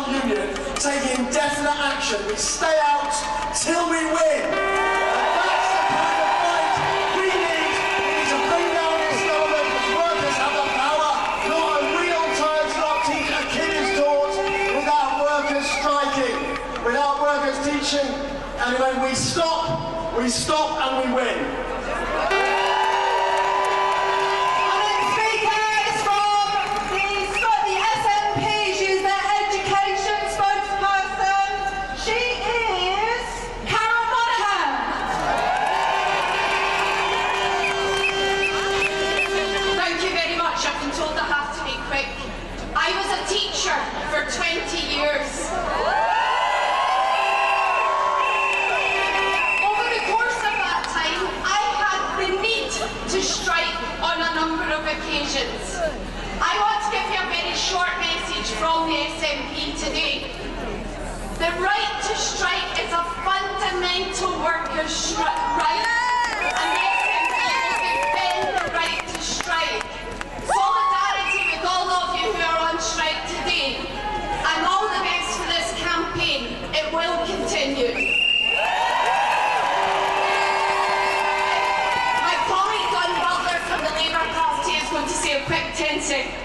union taking definite action. We stay out till we win. That's the kind of fight we need. We need to bring down this government because workers have the power, not a real turns not teach a kid is taught without workers striking, without workers teaching. And when we stop and we win. For 20 years. Over the course of that time, I had the need to strike on a number of occasions. I want to give you a very short message from the SNP today. The right to strike is a fundamental workers' right, and the SNP will defend the right to strike. Solidarity with all of you who are on strike today. And all the best for this campaign. It will continue. My colleague Don Butler from the Labour Party is going to say a quick 10 seconds.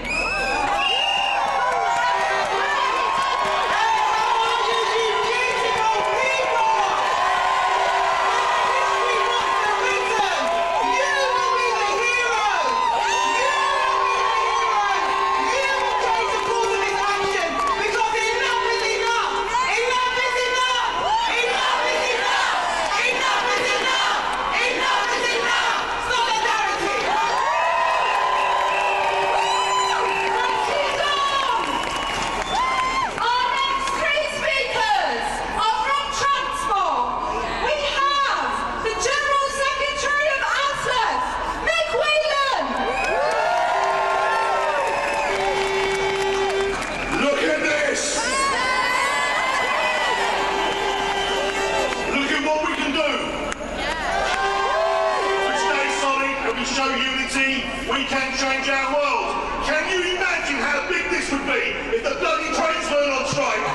We can change our world. Can you imagine how big this would be if the bloody trains weren't on strike?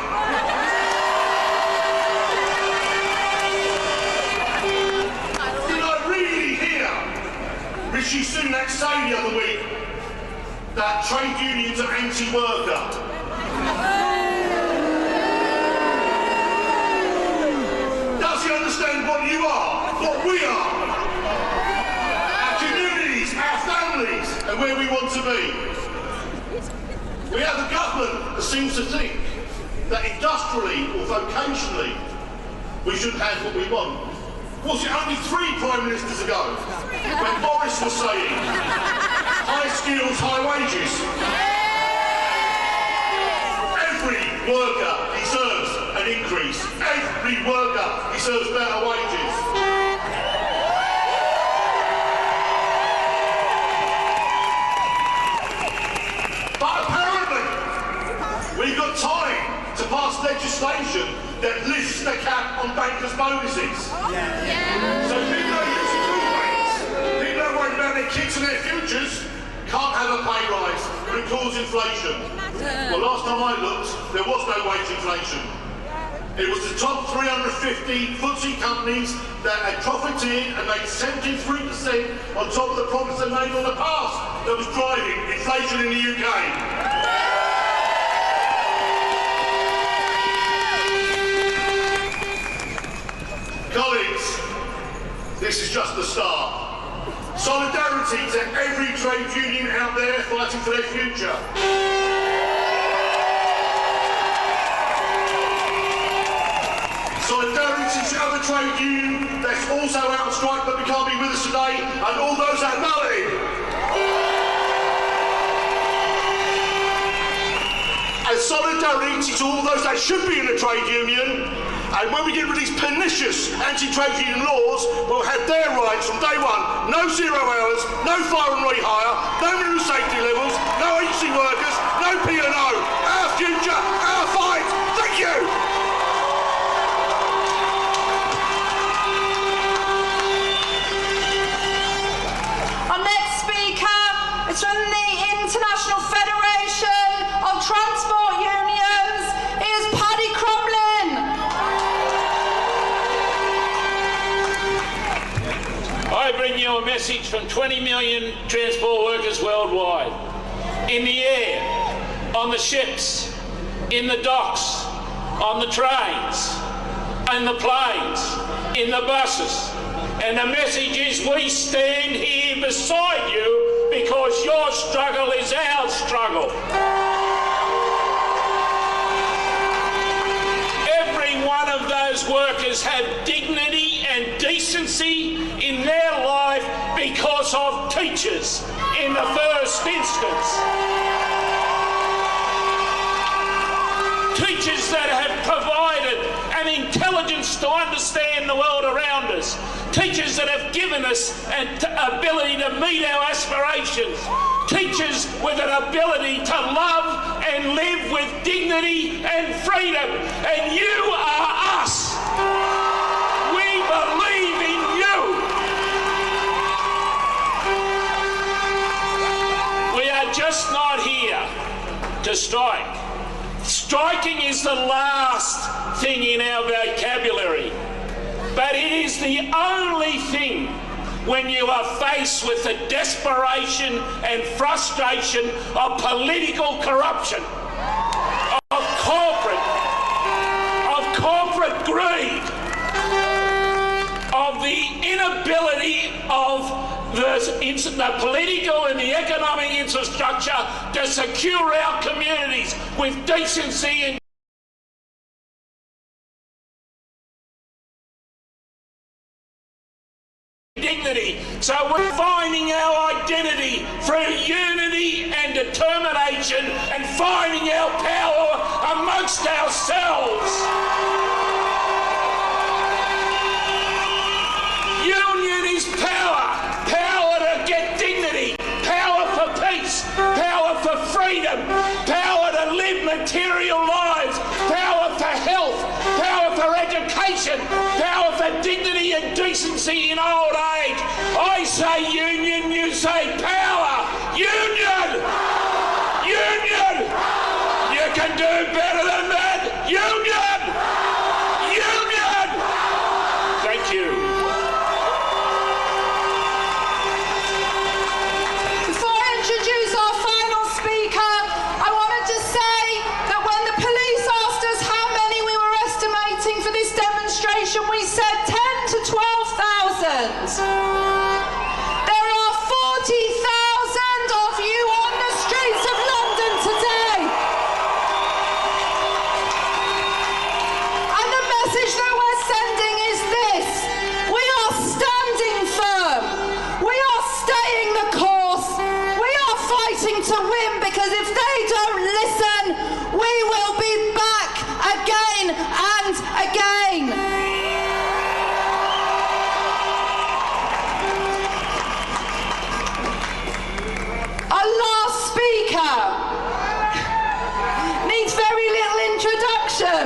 Did I really hear Rishi Sunak say the other week that trade unions are anti-worker? Does he understand what you are, what we are? And where we want to be. We have a government that seems to think that industrially or vocationally we should have what we want. Was it only 3 Prime Ministers ago when Boris was saying high skills, high wages? Every worker deserves an increase. Every worker deserves better wages. But apparently, we've got time to pass legislation that lifts the cap on bankers' bonuses. So people are using banks, people are worried about their kids and their futures, can't have a pay rise, but it causes inflation. Well, last time I looked, there was no wage inflation. It was the top 350 FTSE companies that had profited and made 73% on top of the profits they made in the past that was driving inflation in the UK. Colleagues, this is just the start. Solidarity to every trade union out there fighting for their future. Solidarity to other trade union that's also out on strike but can't be with us today, and all those at Melody. And solidarity to all those that should be in a trade union. And when we get rid of these pernicious anti-trade union laws, we'll have their rights from day one. No 0 hours, no fire and rehire, no minimum safety levels, no agency workers, no P&O. Our future, our fight. Thank you. Our next speaker is from the International Federation of Transport Unions. It is Paddy Crumlin. I bring you a message from 20 million transport workers worldwide. In the air, on the ships, in the docks, on the trains, in the planes, in the buses. And the message is we stand here beside you because your struggle is our struggle. Every one of those workers have dignity and decency in their life because of teachers in the first instance. Teachers that have provided an intelligence to understand the world around us. Teachers that have given us an ability to meet our aspirations. Teachers with an ability to love and live with dignity and freedom. And you are us. We believe in you. We are just not here to strike. Striking is the last thing in our vocabulary, but it is the only thing when you are faced with the desperation and frustration of political corruption, of corporate greed, of the inability of the political and the economic infrastructure to secure our communities with decency and dignity. So we're finding our identity through unity and determination and finding our power amongst ourselves. Union is power. Power to get dignity. Power for peace. Power for freedom. Power to live material lives. Power for health. Power for education. Power for dignity and decency in old age. I say union, you say power. Union! Union! You can do better than that. Union! Union! Thank you. Before I introduce our final speaker, I wanted to say that when the police asked us how many we were estimating for this demonstration, we said 10 to 12,000. There are 40,000 of you on the streets of London today. And the message that we're sending is this: we are standing firm. We are staying the course. We are fighting to win, because if they don't listen, we will be back. and again. Our last speaker needs very little introduction.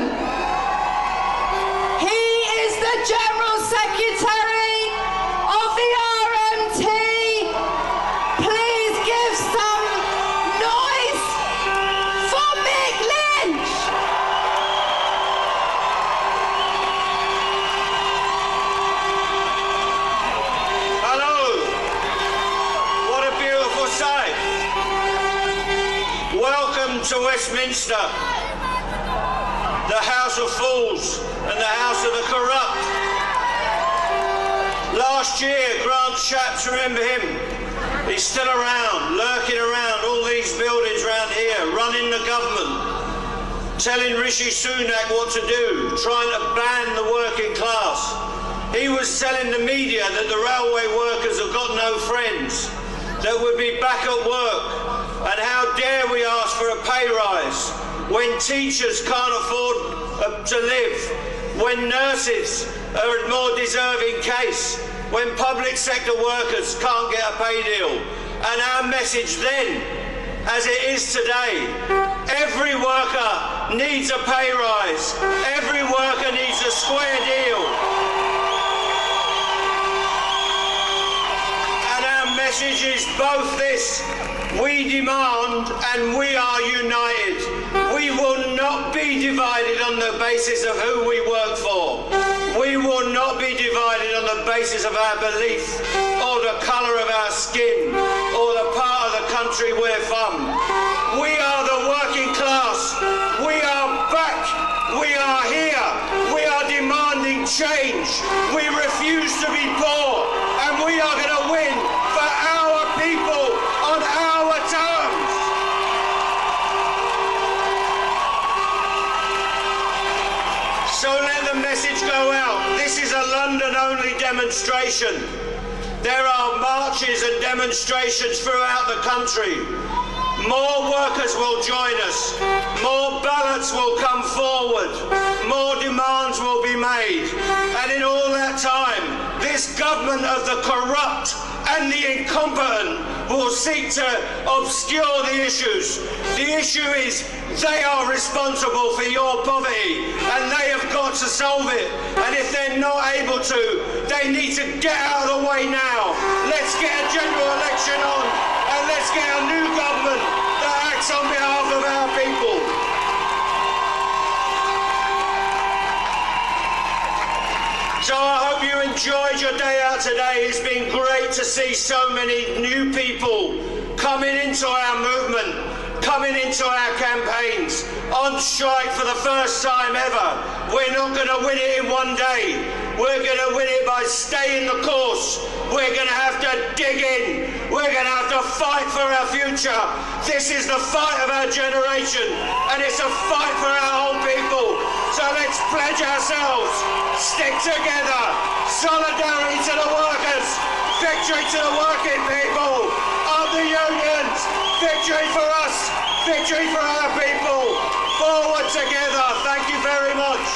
He is the General Secretary of the RMT. Please give some noise for Mick Lynch. Hello. What a beautiful sight. Welcome to Westminster, the House of Fools and the House of the Corrupt. Last year, Grant Shapps, remember him? He's still around, lurking around all these buildings around here, running the government, telling Rishi Sunak what to do, trying to ban the working class. He was telling the media that the railway workers have got no friends, that we'd be back at work, and how dare we ask for a pay rise when teachers can't afford to live, when nurses are a more deserving case, when public sector workers can't get a pay deal. And our message then, as it is today, every worker needs a pay rise, every worker needs a square deal. And our message is both this: we demand and we are united. We will not be divided on the basis of who we work for. We will not be divided on the basis of our belief or the colour of our skin or the part of the country we're from. We are the working class. We are back. We are here. We are demanding change. We refuse to be poor, and we are going to win for our people on our terms. So let the message go out. This is a London-only demonstration. There are marches and demonstrations throughout the country. More workers will join us. More ballots will come forward. More demands will be made. And in all that time, this government of the corrupt and the incompetent will seek to obscure the issues. The issue is they are responsible for your poverty, and they have got to solve it. And if they're not able to, they need to get out of the way now. Let's get a general election on, and let's get a new government that acts on behalf of our people. So I hope you enjoyed your day out today. It's been great to see so many new people coming into our movement, coming into our campaigns, on strike for the first time ever. We're not going to win it in one day. We're going to win it by staying the course. We're going to have to dig in. We're going to have to fight for our future. This is the fight of our generation, and it's a fight for our whole people. So let's pledge ourselves, stick together, solidarity to the workers, victory to the working people, of the unions, victory for us, victory for our people, forward together. Thank you very much.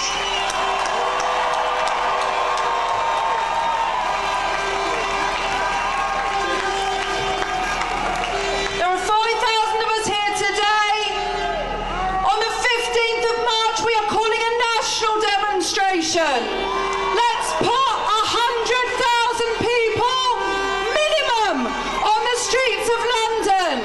There are 5,000 of us here today. On the 15th of March, we are calling a national demonstration. Let's put 100,000 people, minimum, on the streets of London.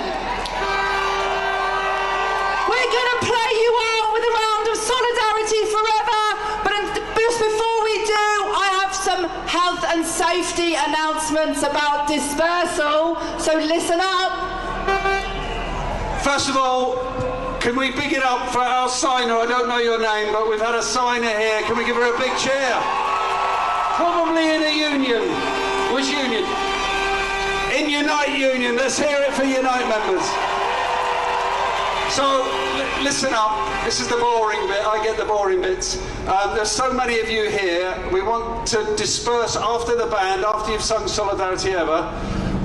We're going to play you out with a round of solidarity forever, but just before we do, I have some health and safety announcements about dispersal, so listen up. First of all, can we big it up for our signer? I don't know your name, but we've had a signer here. Can we give her a big cheer? Probably in a union. Which union? In Unite Union. Let's hear it for Unite members. So, listen up. This is the boring bit. I get the boring bits. There's so many of you here. We want to disperse after the band, after you've sung Solidarity Ever.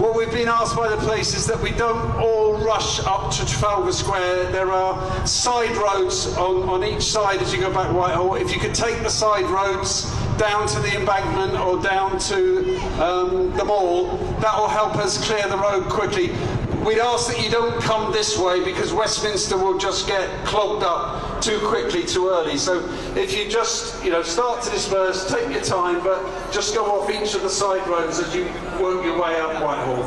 what we've been asked by the police is that we don't all rush up to Trafalgar Square. There are side roads on each side as you go back Whitehall. If you could take the side roads down to the embankment or down to the mall, that will help us clear the road quickly. We'd ask that you don't come this way because Westminster will just get clogged up too quickly, too early. So if you just, start to disperse, take your time, but just go off each of the side roads as you work your way up Whitehall.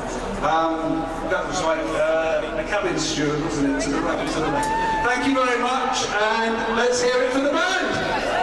That was like a cabin steward, wasn't it? To the right, to the left. Thank you very much, and let's hear it for the band.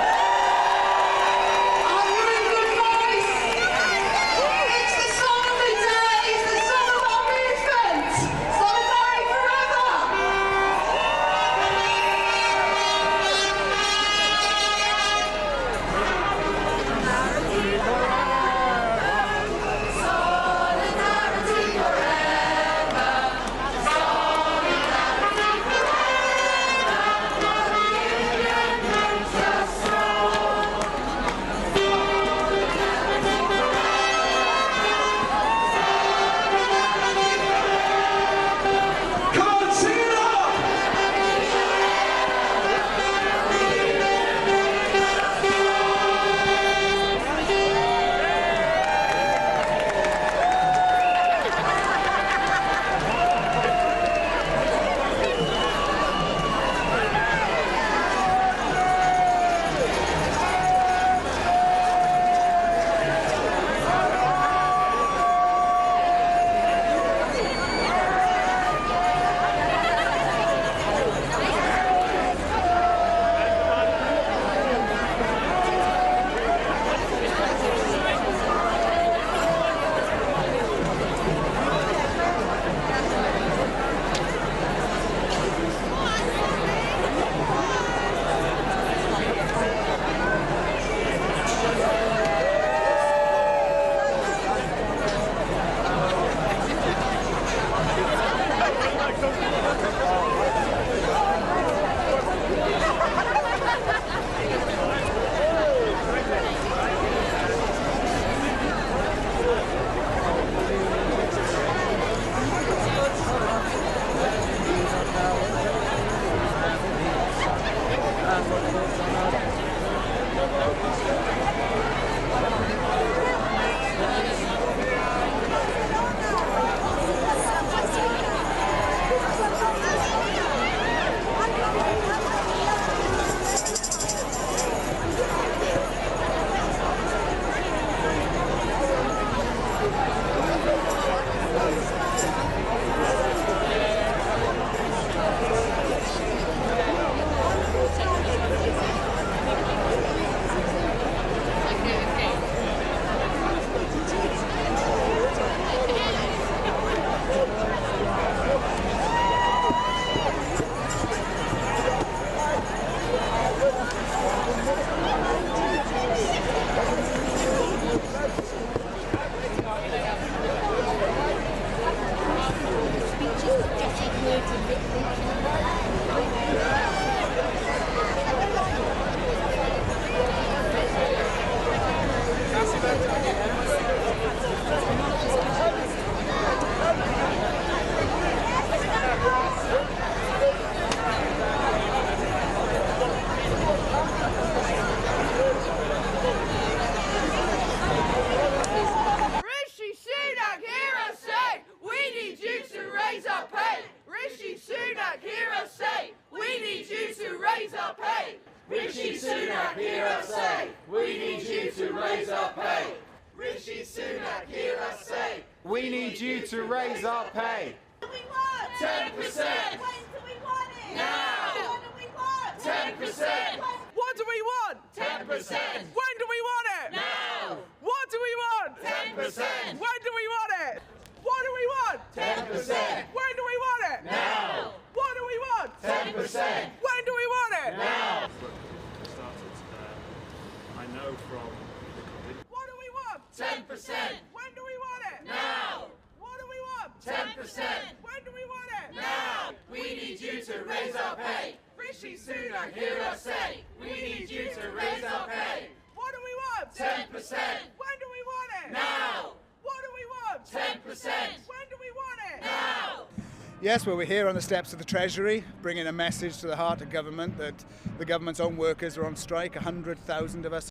Rishi Sunak, hear us say, we need you to raise our pay. Rishi Sunak, hear us say, we need you to raise our pay. What do we want? 10%. When do we want it? Now. What do we want? 10%. What do we want? 10%. When do we want it? Now. What do we want? 10%. When do we want it? What do we want? 10%. When do we want it? Now. What do we want? 10%. When do we want it? Now. I know from... What do we want? 10%. When do we want it? Now. What do we want? 10%. When do we want it? Now. We need you to raise our pay. Rishi Sunak, hear us say, we need you to raise our pay. What do we want? 10%. When do we want it? Now. What do we want? 10%. Yes, well, we're here on the steps of the Treasury, bringing a message to the heart of government that the government's own workers are on strike, 100,000 of us.